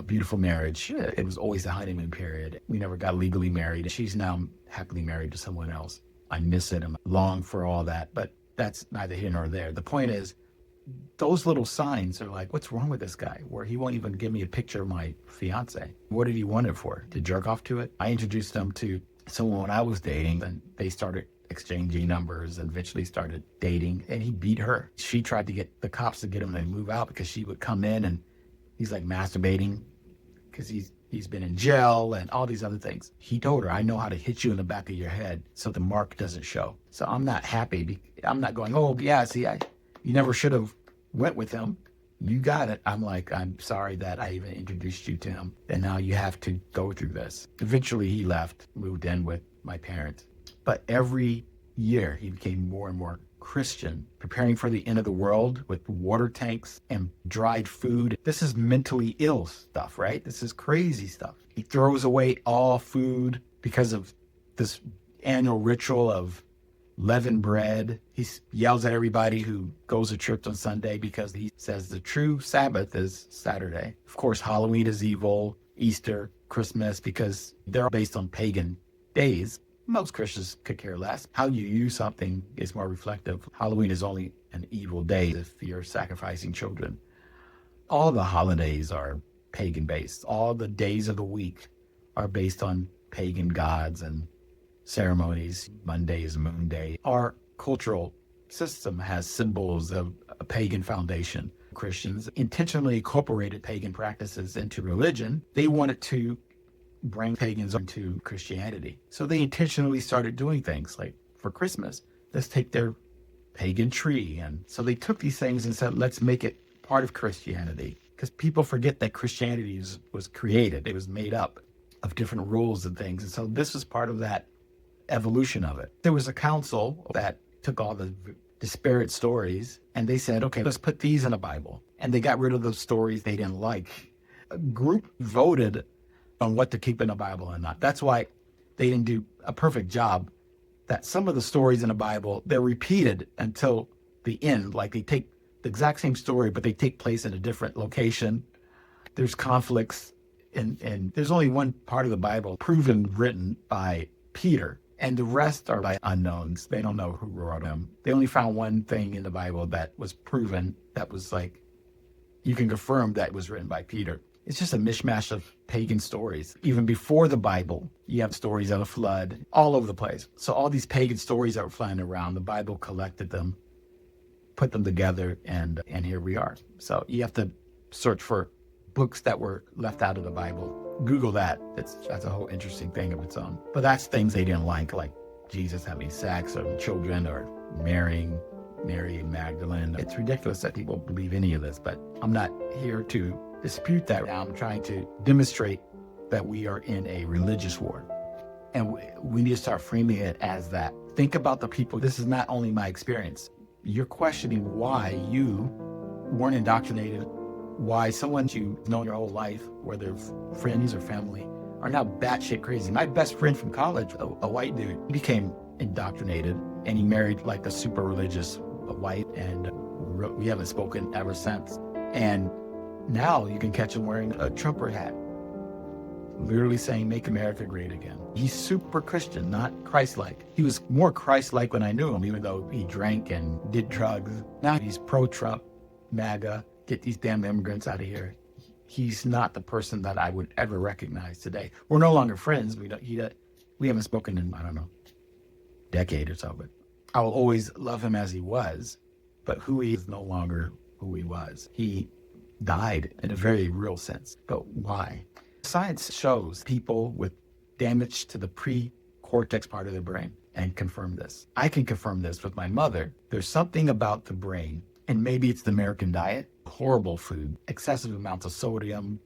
beautiful marriage. It was always the honeymoon period. We never got legally married. She's now happily married to someone else. I miss it. I'm long for all that, but that's neither here nor there. The point is, those little signs are like, what's wrong with this guy? Where he won't even give me a picture of my fiance. What did he want it for? To jerk off to it? I introduced him to someone when I was dating, and they started exchanging numbers and eventually started dating, and he beat her. She tried to get the cops to get him to move out because she would come in and he's like masturbating because he's been in jail and all these other things. He told her, I know how to hit you in the back of your head so the mark doesn't show. So I'm not happy. I'm not going, oh yeah, see, you never should have went with him. You got it. I'm like, I'm sorry that I even introduced you to him. And now you have to go through this. Eventually he left, moved in with my parents. But every year he became more and more Christian, preparing for the end of the world with water tanks and dried food. This is mentally ill stuff, right? This is crazy stuff. He throws away all food because of this annual ritual of leavened bread. He yells at everybody who goes to church on Sunday because he says the true Sabbath is Saturday. Of course, Halloween is evil, Easter, Christmas, because they're based on pagan days. Most Christians could care less. How you use something is more reflective. Halloween is only an evil day if you're sacrificing children. All the holidays are pagan based. All the days of the week are based on pagan gods and ceremonies. Monday is Moon Day. Our cultural system has symbols of a pagan foundation. Christians intentionally incorporated pagan practices into religion. They wanted to bring pagans into Christianity. So they intentionally started doing things like for Christmas, let's take their pagan tree. And so they took these things and said, let's make it part of Christianity. Because people forget that Christianity was created. It was made up of different rules and things. And so this was part of that evolution of it. There was a council that took all the disparate stories and they said, okay, let's put these in a Bible. And they got rid of those stories they didn't like. A group voted on what to keep in the Bible and not. That's why they didn't do a perfect job. That some of the stories in the Bible, they're repeated until the end. Like they take the exact same story, but they take place in a different location. There's conflicts and there's only one part of the Bible proven written by Peter. And the rest are by unknowns. They don't know who wrote them. They only found one thing in the Bible that was proven, that was like, you can confirm that it was written by Peter. It's just a mishmash of pagan stories. Even before the Bible, you have stories of the flood all over the place. So all these pagan stories that were flying around, the Bible collected them, put them together, and here we are. So you have to search for books that were left out of the Bible. Google that. That's a whole interesting thing of its own. But that's things they didn't like Jesus having sex or children or marrying Mary Magdalene. It's ridiculous that people believe any of this, but I'm not here to dispute that. I'm trying to demonstrate that we are in a religious war. And we need to start framing it as that. Think about the people. This is not only my experience. You're questioning why you weren't indoctrinated, why someone you've known your whole life, whether friends or family, are now batshit crazy. My best friend from college, a white dude, became indoctrinated and he married like a super religious white, and we haven't spoken ever since. And now you can catch him wearing a Trumper hat, literally saying, "Make America Great Again." He's super Christian, not Christ-like. He was more Christ-like when I knew him, even though he drank and did drugs. Now he's pro-Trump, MAGA, get these damn immigrants out of here. He's not the person that I would ever recognize today. We're no longer friends. We haven't spoken in, I don't know, decade or so, but I will always love him as he was, but who he is no longer who he was. He died in a very real sense. But why? Science shows people with damage to the pre-cortex part of the brain and confirm this. I can confirm this with my mother. There's something about the brain, and maybe it's the American diet, horrible food, excessive amounts of sodium,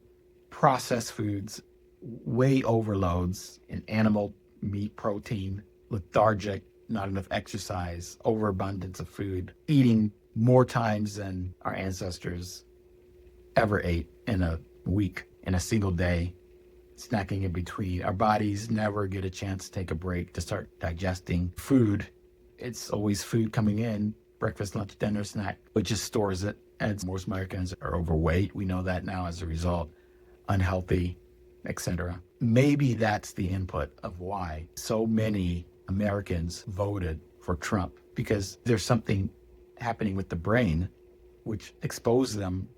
processed foods, way overloads in animal meat, protein, lethargic, not enough exercise, overabundance of food, eating more times than our ancestors ever ate in a week, in a single day, snacking in between. Our bodies never get a chance to take a break to start digesting food. It's always food coming in, breakfast, lunch, dinner, snack, which just stores it. And most Americans are overweight. We know that now as a result, unhealthy, etc. Maybe that's the input of why so many Americans voted for Trump, because there's something happening with the brain which exposed them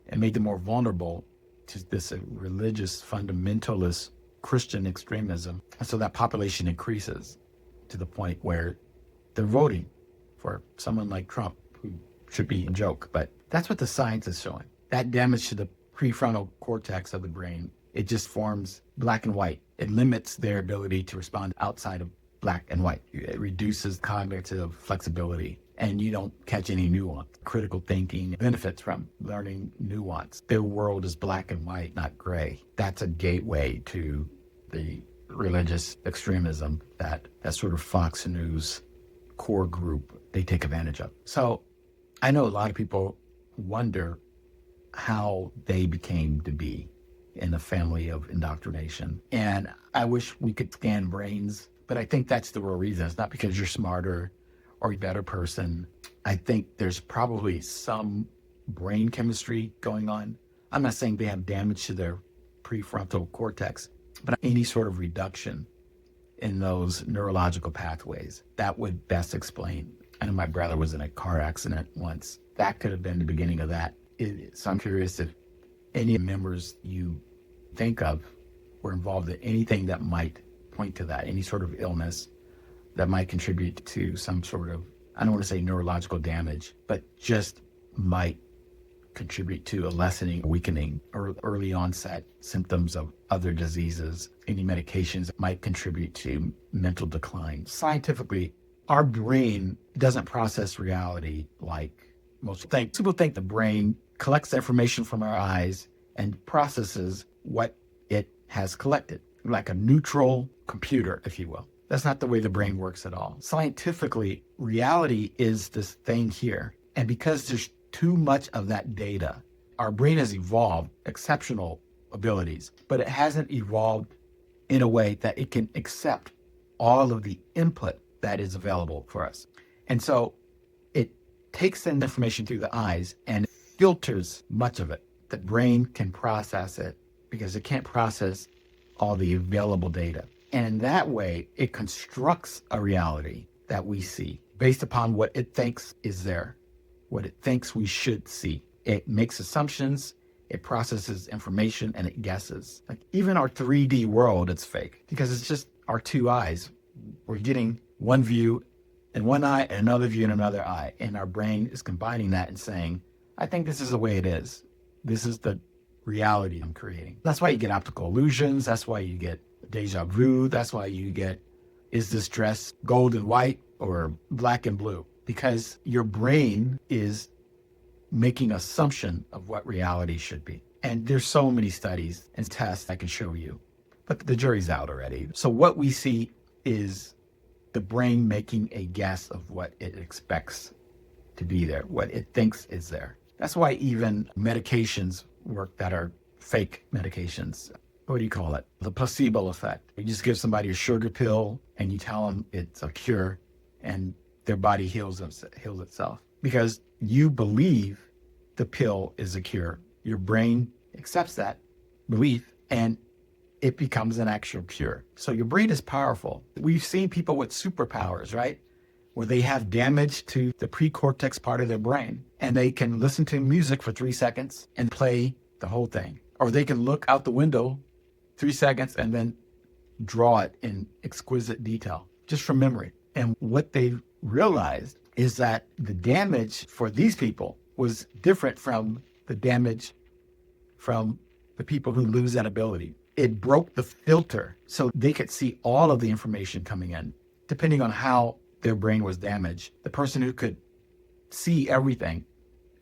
and made them more vulnerable to this religious, fundamentalist Christian extremism. And so that population increases to the point where they're voting for someone like Trump, who should be a joke. But that's what the science is showing. That damage to the prefrontal cortex of the brain, it just forms black and white. It limits their ability to respond outside of black and white. It reduces cognitive flexibility, and you don't catch any nuance. Critical thinking benefits from learning nuance. Their world is black and white, not gray. That's a gateway to the religious extremism that sort of Fox News core group, they take advantage of. So I know a lot of people wonder how they became to be in a family of indoctrination. And I wish we could scan brains, but I think that's the real reason. It's not because you're smarter or a better person. I think there's probably some brain chemistry going on. I'm not saying they have damage to their prefrontal cortex, but any sort of reduction in those neurological pathways, that would best explain. I know my brother was in a car accident once. That could have been the beginning of that. So I'm curious if any members you think of were involved in anything that might point to that, any sort of illness that might contribute to some sort of, I don't want to say neurological damage, but just might contribute to a lessening, weakening, or early onset symptoms of other diseases. Any medications that might contribute to mental decline. Scientifically, our brain doesn't process reality like most people think. People think the brain collects the information from our eyes and processes what it has collected, like a neutral computer, if you will. That's not the way the brain works at all. Scientifically, reality is this thing here. And because there's too much of that data, our brain has evolved exceptional abilities, but it hasn't evolved in a way that it can accept all of the input that is available for us. And so it takes in information through the eyes and filters much of it. The brain can process it because it can't process all the available data. And in that way, it constructs a reality that we see based upon what it thinks is there, what it thinks we should see. It makes assumptions, it processes information, and it guesses. Like even our 3D world, it's fake because it's just our two eyes. We're getting one view in one eye and another view in another eye. And our brain is combining that and saying, I think this is the way it is. This is the reality I'm creating. That's why you get optical illusions. That's why you get deja vu. That's why you get, is this dress gold and white or black and blue? Because your brain is making assumption of what reality should be. And there's so many studies and tests I can show you, but the jury's out already. So what we see is the brain making a guess of what it expects to be there, what it thinks is there. That's why even medications work that are fake medications. What do you call it? The placebo effect. You just give somebody a sugar pill and you tell them it's a cure and their body heals itself because you believe the pill is a cure. Your brain accepts that belief and it becomes an actual cure. So your brain is powerful. We've seen people with superpowers, right? Where they have damage to the precortex part of their brain and they can listen to music for 3 seconds and play the whole thing. Or they can look out the window 3 seconds and then draw it in exquisite detail, just from memory. And what they realized is that the damage for these people was different from the damage from the people who lose that ability. It broke the filter so they could see all of the information coming in, depending on how their brain was damaged. The person who could see everything,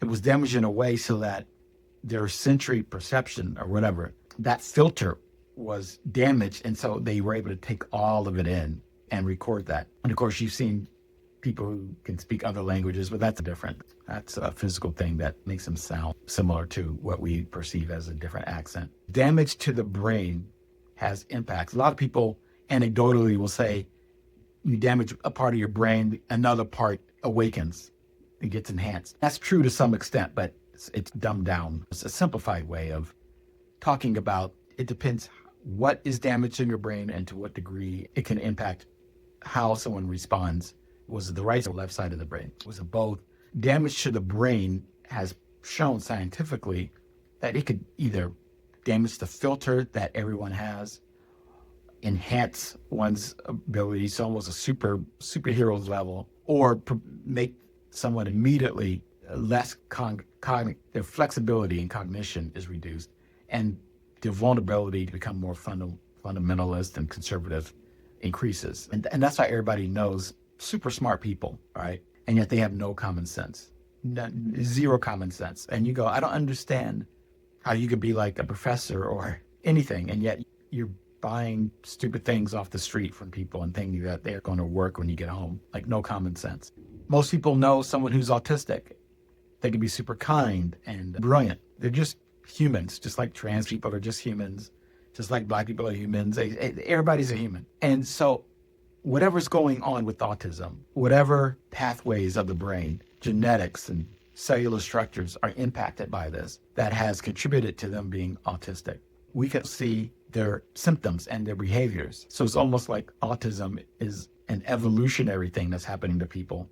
it was damaged in a way so that their sensory perception or whatever, that filter was damaged. And so they were able to take all of it in and record that. And of course, you've seen people who can speak other languages, but that's different. That's a physical thing that makes them sound similar to what we perceive as a different accent. Damage to the brain has impacts. A lot of people anecdotally will say, you damage a part of your brain, another part awakens, it gets enhanced. That's true to some extent, but it's dumbed down. It's a simplified way of talking about it depends what is damaged in your brain and to what degree it can impact how someone responds. Was it the right or left side of the brain? Was it both? Damage to the brain has shown scientifically that it could either damage the filter that everyone has, enhance one's abilities, so almost a superhero's level, or make someone immediately less their flexibility and cognition is reduced, and their vulnerability to become more fundamentalist and conservative increases. And that's why everybody knows super smart people, right? And yet they have no common sense, zero common sense. And you go, I don't understand how you could be like a professor or anything, and yet you're buying stupid things off the street from people and thinking that they're going to work when you get home. Like no common sense. Most people know someone who's autistic. They can be super kind and brilliant. They're just humans, just like trans people are just humans, just like Black people are humans. Everybody's a human. And so whatever's going on with autism, whatever pathways of the brain, genetics and cellular structures are impacted by this, that has contributed to them being autistic. We can see their symptoms and their behaviors. So it's almost like autism is an evolutionary thing that's happening to people,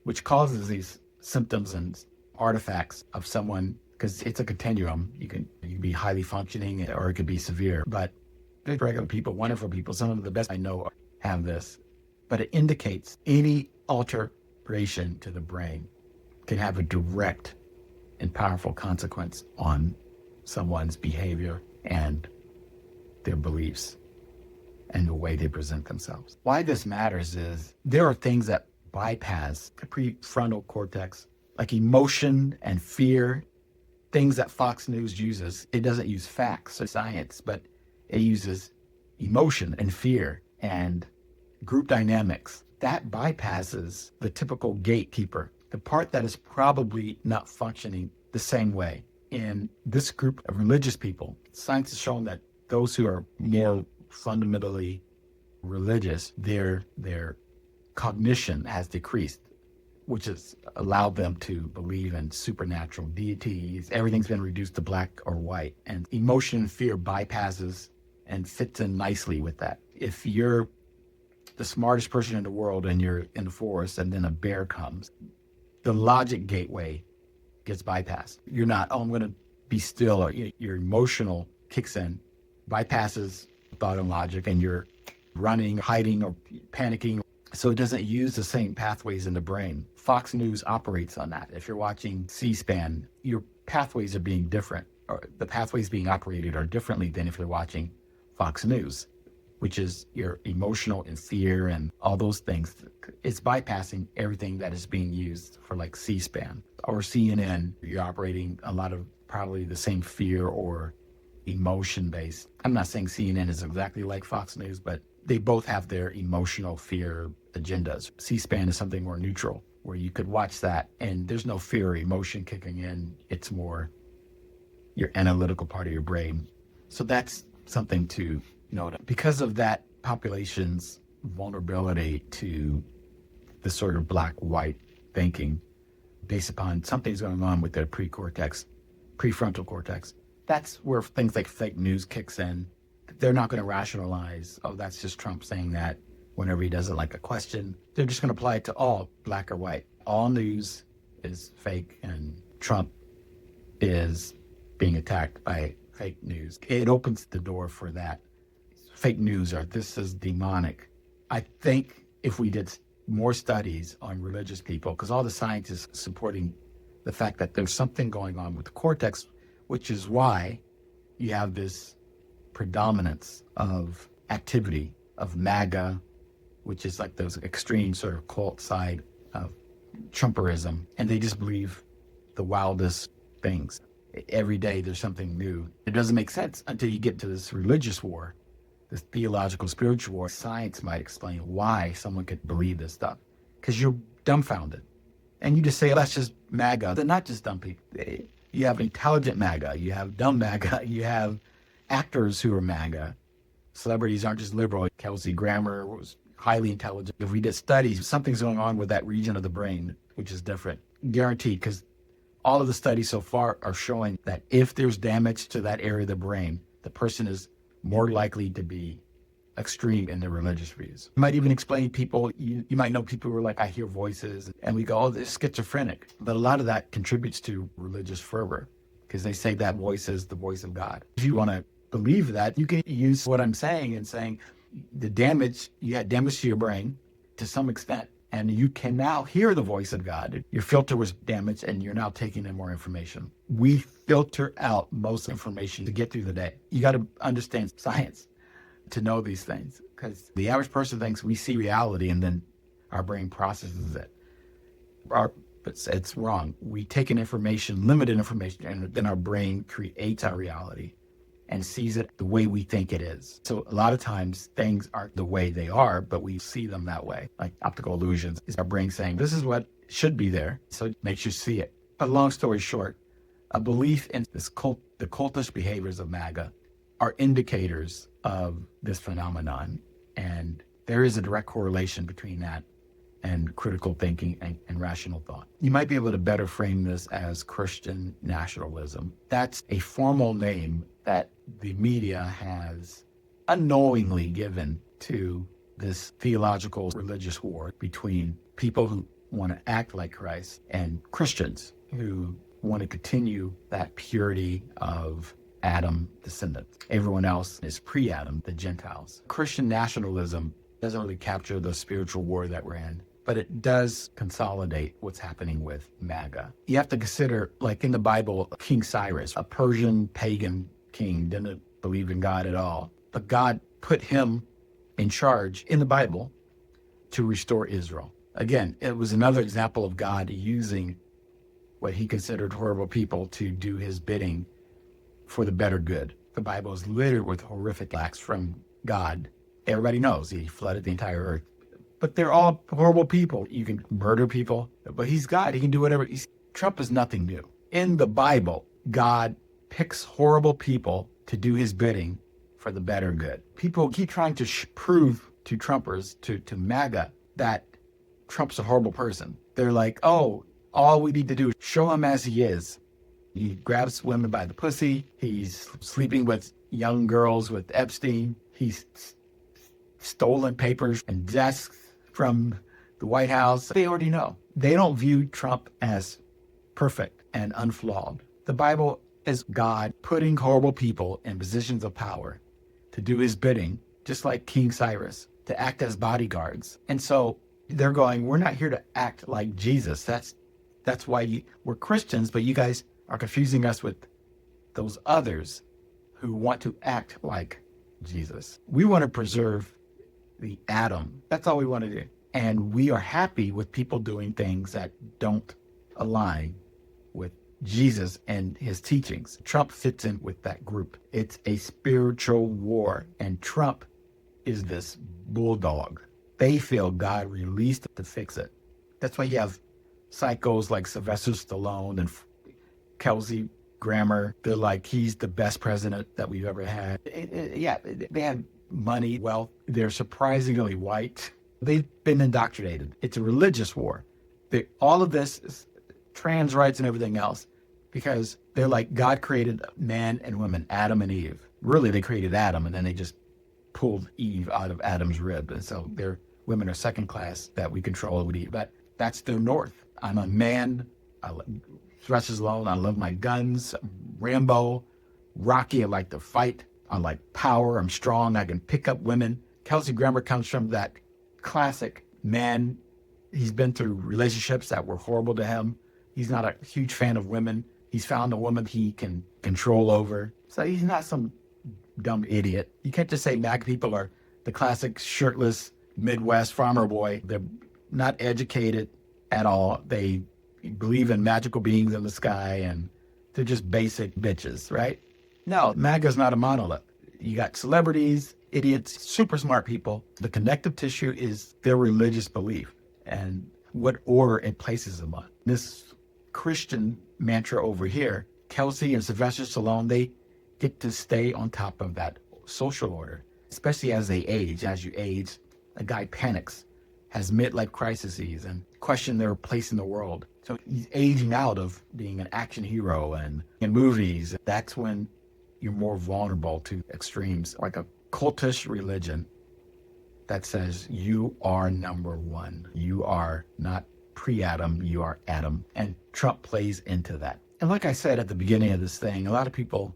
which causes these symptoms and artifacts of someone because it's a continuum. You can be highly functioning or it could be severe. But there's regular people, wonderful people, some of the best I know have this. But it indicates any alteration to the brain can have a direct and powerful consequence on someone's behavior and their beliefs and the way they present themselves. Why this matters is there are things that bypass the prefrontal cortex, like emotion and fear, things that Fox News uses. It doesn't use facts or science, but it uses emotion and fear and group dynamics. That bypasses the typical gatekeeper, the part that is probably not functioning the same way. In this group of religious people, science has shown that those who are more fundamentally religious, their cognition has decreased, which has allowed them to believe in supernatural deities. Everything's been reduced to black or white, and emotion and fear bypasses and fits in nicely with that. If you're the smartest person in the world and you're in the forest and then a bear comes, the logic gateway gets bypassed. You're not, I'm going to be still, or your emotional kicks in, bypasses thought and logic, and you're running, hiding, or panicking. So it doesn't use the same pathways in the brain. Fox News operates on that. If you're watching C-SPAN, your pathways are being different, or the pathways being operated are differently than if you're watching Fox News, which is your emotional and fear and all those things. It's bypassing everything that is being used for like C-SPAN or CNN. You're operating a lot of probably the same fear or emotion-based. I'm not saying CNN is exactly like Fox News, but they both have their emotional fear agendas. C-SPAN is something more neutral, where you could watch that and there's no fear or emotion kicking in. It's more your analytical part of your brain. So that's something to note. Because of that population's vulnerability to the sort of black-white thinking based upon something's going on with their prefrontal cortex, that's where things like fake news kicks in. They're not going to rationalize, oh, that's just Trump saying that whenever he doesn't like a question. They're just going to apply it to all, black or white. All news is fake, and Trump is being attacked by fake news. It opens the door for that. Fake news, or this is demonic. I think if we did more studies on religious people, because all the science is supporting the fact that there's something going on with the cortex, which is why you have this predominance of activity of MAGA, which is like those extreme sort of cult side of Trumperism, and they just believe the wildest things. Every day there's something new. It doesn't make sense until you get to this religious war, this theological spiritual war. Science might explain why someone could believe this stuff, because you're dumbfounded. And you just say, that's just MAGA. They're not just dumb people. You have intelligent MAGA, you have dumb MAGA, you have actors who are MAGA. Celebrities aren't just liberal. Kelsey Grammer was highly intelligent. If we did studies, something's going on with that region of the brain, which is different. Guaranteed, because all of the studies so far are showing that if there's damage to that area of the brain, the person is more likely to be extreme in their religious views. You might even explain people, you might know people who are like, I hear voices, and we go, oh, they're schizophrenic. But a lot of that contributes to religious fervor, because they say that voice is the voice of God. If you want to believe that, you can use what I'm saying and saying the damage, you had damage to your brain to some extent, and you can now hear the voice of God. Your filter was damaged, and you're now taking in more information. We filter out most information to get through the day. You got to understand science to know these things, because the average person thinks we see reality and then our brain processes it. But it's wrong. We take in information, limited information, and then our brain creates our reality and sees it the way we think it is. So a lot of times things aren't the way they are, but we see them that way. Like optical illusions is our brain saying, this is what should be there. So it makes you see it. But long story short, a belief in this the cultish behaviors of MAGA are indicators of this phenomenon. And there is a direct correlation between that and critical thinking and rational thought. You might be able to better frame this as Christian nationalism. That's a formal name that the media has unknowingly given to this theological religious war between people who want to act like Christ and Christians who want to continue that purity of Adam descendants. Everyone else is pre-Adam, the Gentiles. Christian nationalism doesn't really capture the spiritual war that we're in, but it does consolidate what's happening with MAGA. You have to consider, like in the Bible, King Cyrus, a Persian pagan king, didn't believe in God at all. But God put him in charge in the Bible to restore Israel. Again, it was another example of God using what he considered horrible people to do his bidding for the better good. The Bible is littered with horrific acts from God. Everybody knows he flooded the entire earth. But they're all horrible people. You can murder people, but he's God. He can do whatever. Trump is nothing new. In the Bible, God picks horrible people to do his bidding for the better good. People keep trying to prove to Trumpers, to MAGA, that Trump's a horrible person. They're like, oh, all we need to do is show him as he is. He grabs women by the pussy. He's sleeping with young girls with Epstein. He's stolen papers and desks from the White House. They already know. They don't view Trump as perfect and unflawed. The Bible is God putting horrible people in positions of power to do his bidding, just like King Cyrus, to act as bodyguards. And so they're going, we're not here to act like Jesus. That's why we're Christians, but you guys are confusing us with those others who want to act like Jesus. We want to preserve the Adam. That's all we want to do. And we are happy with people doing things that don't align with Jesus and his teachings. Trump fits in with that group. It's a spiritual war, and Trump is this bulldog. They feel God released to fix it. That's why you have psychos like Sylvester Stallone and Kelsey Grammer. They're like, he's the best president that we've ever had. Yeah, they have money, wealth. They're surprisingly white. They've been indoctrinated. It's a religious war. All of this is trans rights and everything else, because they're like, God created man and women, Adam and Eve. Really, they created Adam, and then they just pulled Eve out of Adam's rib. And so their women are second class that we control with Eve. But that's their north. I'm a man. I Sylvester Stallone. I love my guns. Rambo, Rocky. I like to fight. I like power. I'm strong. I can pick up women. Kelsey Grammer comes from that classic man. He's been through relationships that were horrible to him. He's not a huge fan of women. He's found a woman he can control over. So he's not some dumb idiot. You can't just say MAGA people are the classic shirtless Midwest farmer boy. They're not educated at all. They believe in magical beings in the sky, and they're just basic bitches, right? No, MAGA's not a monolith. You got celebrities, idiots, super smart people. The connective tissue is their religious belief and what order it places them on. This Christian mantra over here, Kelsey and Sylvester Stallone, they get to stay on top of that social order, especially as they age. As you age, a guy panics, has midlife crises, and question their place in the world. So he's aging out of being an action hero and in movies. That's when you're more vulnerable to extremes, like a cultish religion that says you are number one. You are not pre-Adam, you are Adam. And Trump plays into that. And like I said at the beginning of this thing, a lot of people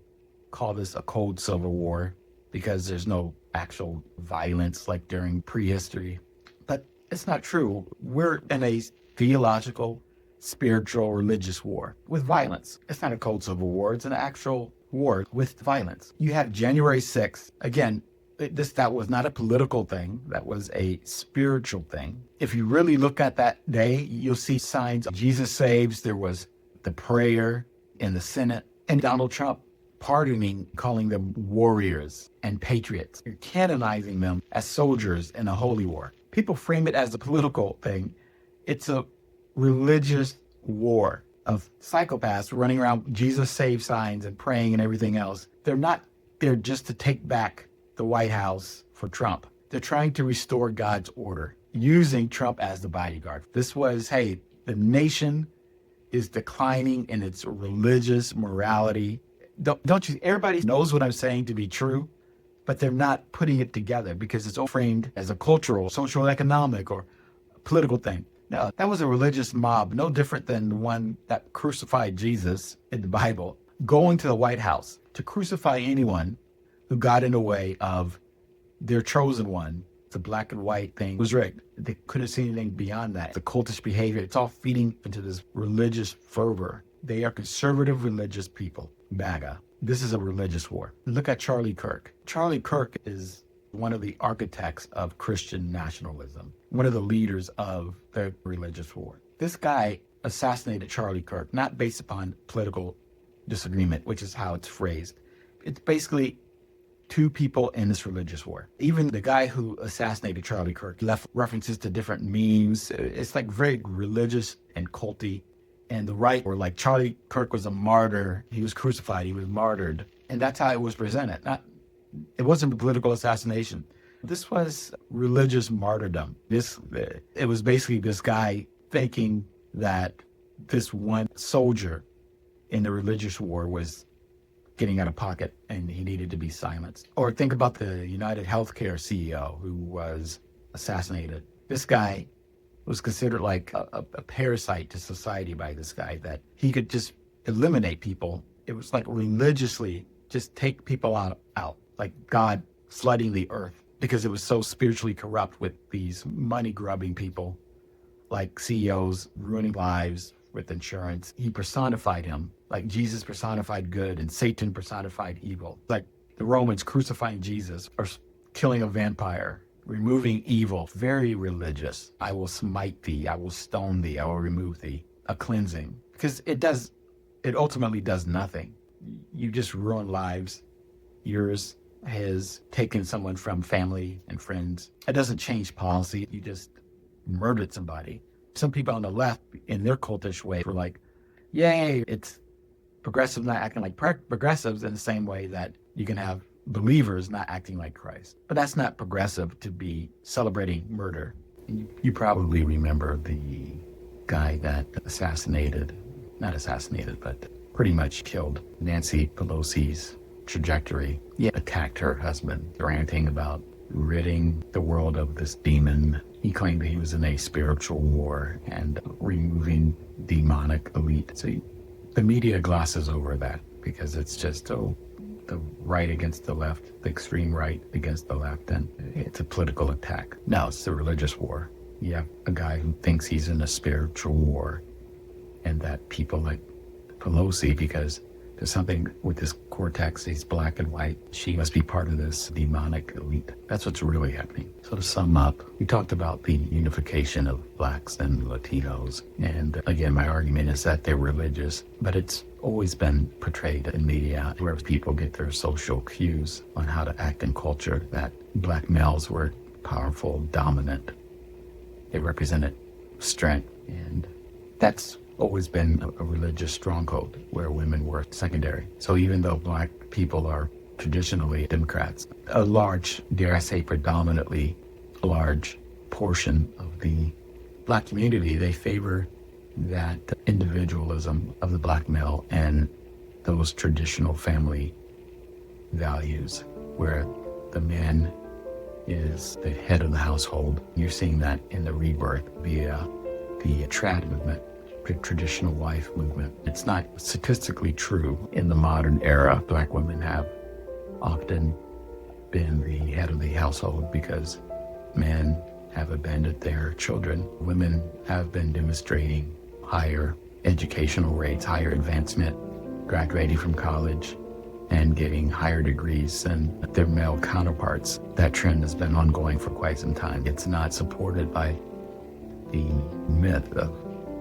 call this a cold civil war because there's no actual violence like during prehistory. But it's not true. We're in a theological, spiritual, religious war with violence. It's not a cold civil war. It's an actual war with violence. You have January 6th. Again, that was not a political thing. That was a spiritual thing. If you really look at that day, you'll see signs of Jesus saves. There was the prayer in the Senate, and Donald Trump pardoning, calling them warriors and patriots. You're canonizing them as soldiers in a holy war. People frame it as a political thing. It's a religious war of psychopaths running around Jesus save signs and praying and everything else. They're not there just to take back the White House for Trump. They're trying to restore God's order using Trump as the bodyguard. This was, hey, the nation is declining in its religious morality. Don't you, everybody knows what I'm saying to be true, but they're not putting it together because it's all framed as a cultural, social, economic, or political thing. No, that was a religious mob, no different than the one that crucified Jesus in the Bible, going to the White House to crucify anyone who got in the way of their chosen one. The black and white thing was rigged. They couldn't see anything beyond that. The cultish behavior, it's all feeding into this religious fervor. They are conservative religious people, MAGA. This is a religious war. Look at Charlie Kirk. Charlie Kirk is one of the architects of Christian nationalism, one of the leaders of the religious war. This guy assassinated Charlie Kirk, not based upon political disagreement, which is how it's phrased. It's basically two people in this religious war. Even the guy who assassinated Charlie Kirk left references to different memes. It's like very religious and culty. And the right were like, Charlie Kirk was a martyr. He was crucified. He was martyred. And that's how it was presented. It wasn't a political assassination. This was religious martyrdom. It was basically this guy thinking that this one soldier in the religious war was getting out of pocket and he needed to be silenced. Or think about the United Healthcare CEO who was assassinated. This guy was considered like a parasite to society by this guy, that he could just eliminate people. It was like religiously just take people out, like God flooding the earth, because it was so spiritually corrupt with these money-grubbing people, like CEOs ruining lives with insurance. He personified him, like Jesus personified good and Satan personified evil. Like the Romans crucifying Jesus or killing a vampire, removing evil. Very religious. I will smite thee, I will stone thee, I will remove thee. A cleansing. Because it ultimately does nothing. You just ruin lives. Yours, his, taking someone from family and friends. It doesn't change policy. You just murdered somebody. Some people on the left, in their cultish way, were like, yay, it's progressives not acting like progressives, in the same way that you can have believers not acting like Christ. But that's not progressive to be celebrating murder. You probably remember the guy that not assassinated, but pretty much killed Nancy Pelosi's trajectory. He attacked her husband, ranting about ridding the world of this demon. He claimed that he was in a spiritual war and removing demonic elite. So the media glosses over that because it's just the right against the left, the extreme right against the left, and it's a political attack. No, it's a religious war. You have a guy who thinks he's in a spiritual war, and that people like Pelosi, because there's something with this cortex, he's black and white, she must be part of this demonic elite. That's what's really happening. So to sum up, we talked about the unification of blacks and Latinos. And again, my argument is that they're religious, but it's always been portrayed in media where people get their social cues on how to act in culture, that black males were powerful, dominant. They represented strength, and that's always been a religious stronghold where women were secondary. So even though black people are traditionally Democrats, a large, dare I say predominantly large portion of the black community, they favor that individualism of the black male and those traditional family values where the man is the head of the household. You're seeing that in the rebirth via the trad movement, traditional wife movement. It's not statistically true. In the modern era, black women have often been the head of the household because men have abandoned their children. Women have been demonstrating higher educational rates, higher advancement, graduating from college and getting higher degrees than their male counterparts. That trend has been ongoing for quite some time. It's not supported by the myth of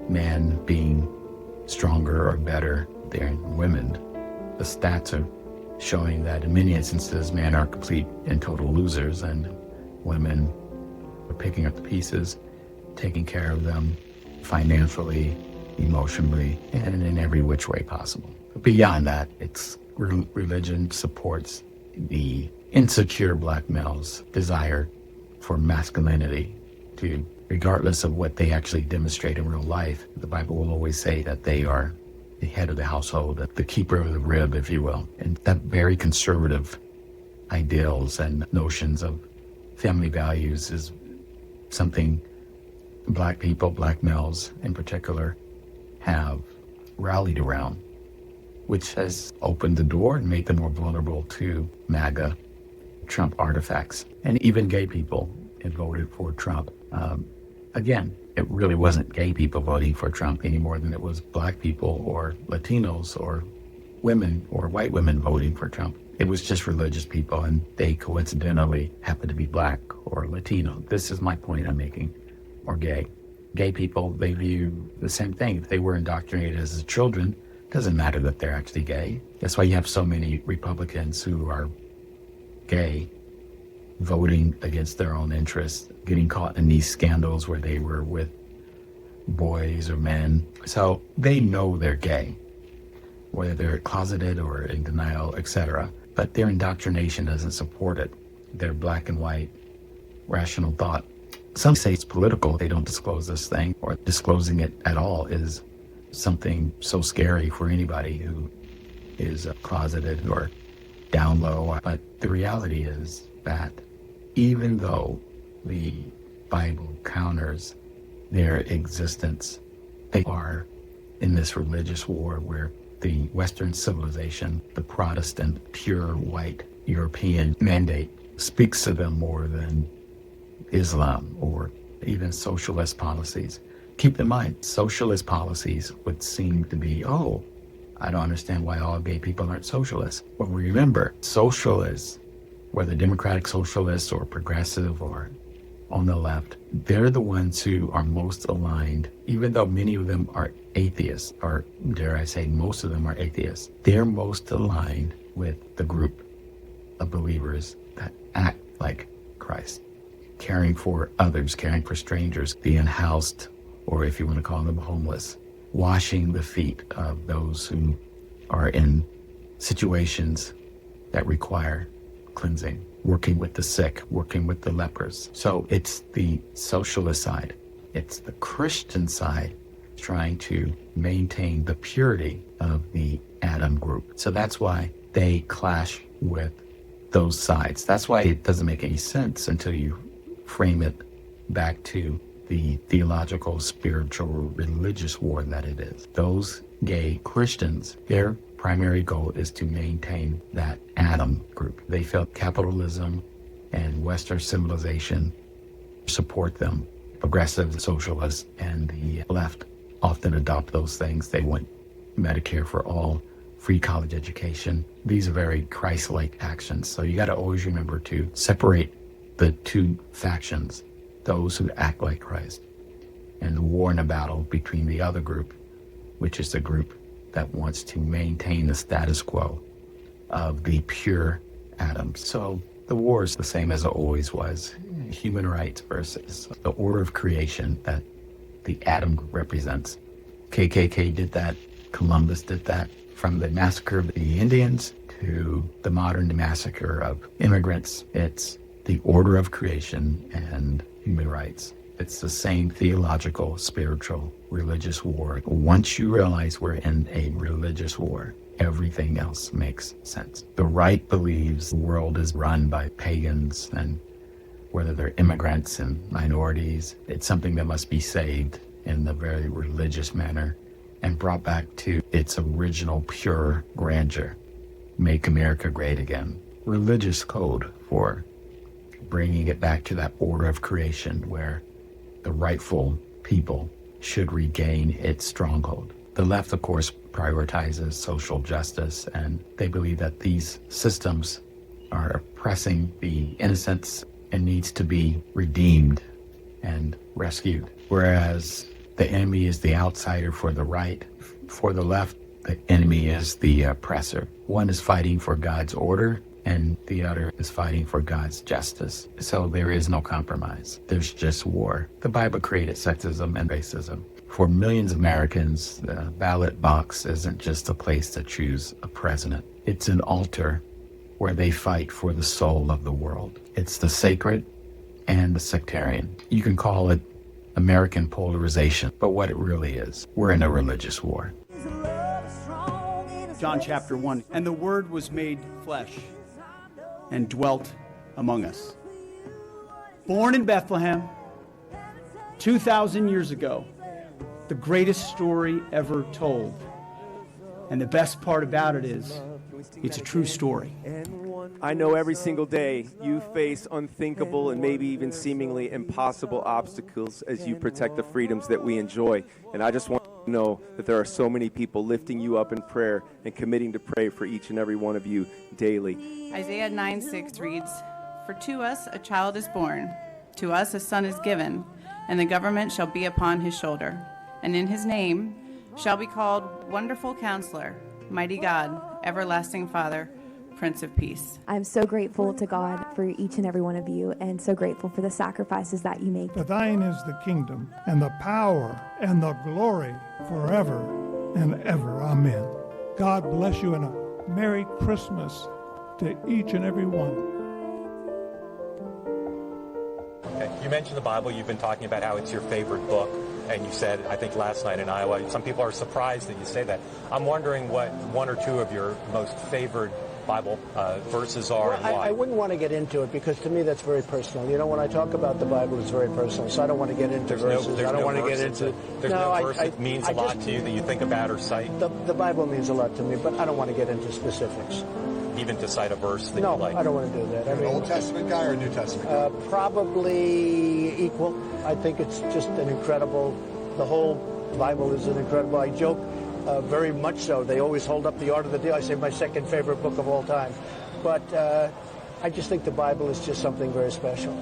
men being stronger or better than women. The stats are showing that in many instances, men are complete and total losers, and women are picking up the pieces, taking care of them financially, emotionally, and in every which way possible. But beyond that, it's religion supports the insecure black male's desire for masculinity to, regardless of what they actually demonstrate in real life, the Bible will always say that they are the head of the household, the keeper of the rib, if you will. And that very conservative ideals and notions of family values is something Black people, black males in particular, have rallied around, which has opened the door and made them more vulnerable to MAGA, Trump artifacts, and even gay people had voted for Trump. Again, it really wasn't gay people voting for Trump any more than it was black people or Latinos or women or white women voting for Trump. It was just religious people, and they coincidentally happen to be black or Latino. This is my point I'm making, or gay. Gay people, they view the same thing. If they were indoctrinated as children, it doesn't matter that they're actually gay. That's why you have so many Republicans who are gay voting against their own interests, getting caught in these scandals where they were with boys or men. So they know they're gay, whether they're closeted or in denial, etc. But their indoctrination doesn't support it. Their black and white rational thought. Some say it's political. They don't disclose this thing, or disclosing it at all is something so scary for anybody who is closeted or down low. But the reality is that even though the Bible counters their existence, they are in this religious war where the Western civilization, the Protestant, pure white European mandate speaks to them more than Islam or even socialist policies. Keep in mind, socialist policies would seem to be, oh, I don't understand why all gay people aren't socialists. Well, remember, socialists, whether democratic socialists or progressive or on the left, they're the ones who are most aligned, even though many of them are atheists, or dare I say most of them are atheists, they're most aligned with the group of believers that act like Christ, caring for others, caring for strangers, the unhoused, or if you want to call them homeless, washing the feet of those who are in situations that require cleansing, working with the sick, working with the lepers. So it's the socialist side. It's the Christian side trying to maintain the purity of the Adam group. So that's why they clash with those sides. That's why it doesn't make any sense until you frame it back to the theological, spiritual, religious war that it is. Those gay Christians, their primary goal is to maintain that Adam group. They felt capitalism and Western civilization support them. Progressive socialists and the left often adopt those things. They want Medicare for all, free college education. These are very Christ-like actions. So you got to always remember to separate the two factions, those who act like Christ, and the war and a battle between the other group, which is the group that wants to maintain the status quo of the pure Adam. So the war is the same as it always was. Human rights versus the order of creation that the Adam group represents. KKK did that. Columbus did that. From the massacre of the Indians to the modern massacre of immigrants, it's the order of creation and human rights. It's the same theological, spiritual, religious war. Once you realize we're in a religious war, everything else makes sense. The right believes the world is run by pagans, and whether they're immigrants and minorities, it's something that must be saved in a very religious manner and brought back to its original pure grandeur. Make America great again. Religious code for bringing it back to that order of creation where the rightful people should regain its stronghold. The left, of course, prioritizes social justice, and they believe that these systems are oppressing the innocents and needs to be redeemed and rescued. Whereas the enemy is the outsider for the right. For the left, the enemy is the oppressor. One is fighting for God's order, and the other is fighting for God's justice. So there is no compromise. There's just war. The Bible created sexism and racism. For millions of Americans, the ballot box isn't just a place to choose a president. It's an altar where they fight for the soul of the world. It's the sacred and the sectarian. You can call it American polarization, but what it really is, we're in a religious war. John chapter 1, and the Word was made flesh and dwelt among us. Born in Bethlehem, 2,000 years ago, the greatest story ever told. And the best part about it is, it's a true story. I know every single day you face unthinkable and maybe even seemingly impossible obstacles as you protect the freedoms that we enjoy. And I just want you to know that there are so many people lifting you up in prayer and committing to pray for each and every one of you daily. Isaiah 9:6 reads, "For to us a child is born, to us a son is given, and the government shall be upon his shoulder. And in his name shall be called Wonderful Counselor, Mighty God, Everlasting Father, Prince of Peace." I'm so grateful to God for each and every one of you, and so grateful for the sacrifices that you make. For thine is the kingdom, and the power, and the glory, forever and ever. Amen. God bless you, and a Merry Christmas to each and every one. Okay. You mentioned the Bible. You've been talking about how it's your favorite book. And you said, I think last night in Iowa, some people are surprised that you say that. I'm wondering what one or two of your most favorite Bible verses are and why. I wouldn't want to get into it because to me that's very personal. You know, when I talk about the Bible, it's very personal. So I don't want to get into verses. I don't want to get into... There's no verse that means a lot to you that you think about or cite? The Bible means a lot to me, but I don't want to get into specifics. Even to cite a verse that you like? No, I don't want to do that. Are you an Old Testament guy or a New Testament guy? Probably equal. I think it's just an incredible... The whole Bible is an incredible... I joke very much so. They always hold up the Art of the Deal. I say my second favorite book of all time. But I just think the Bible is just something very special.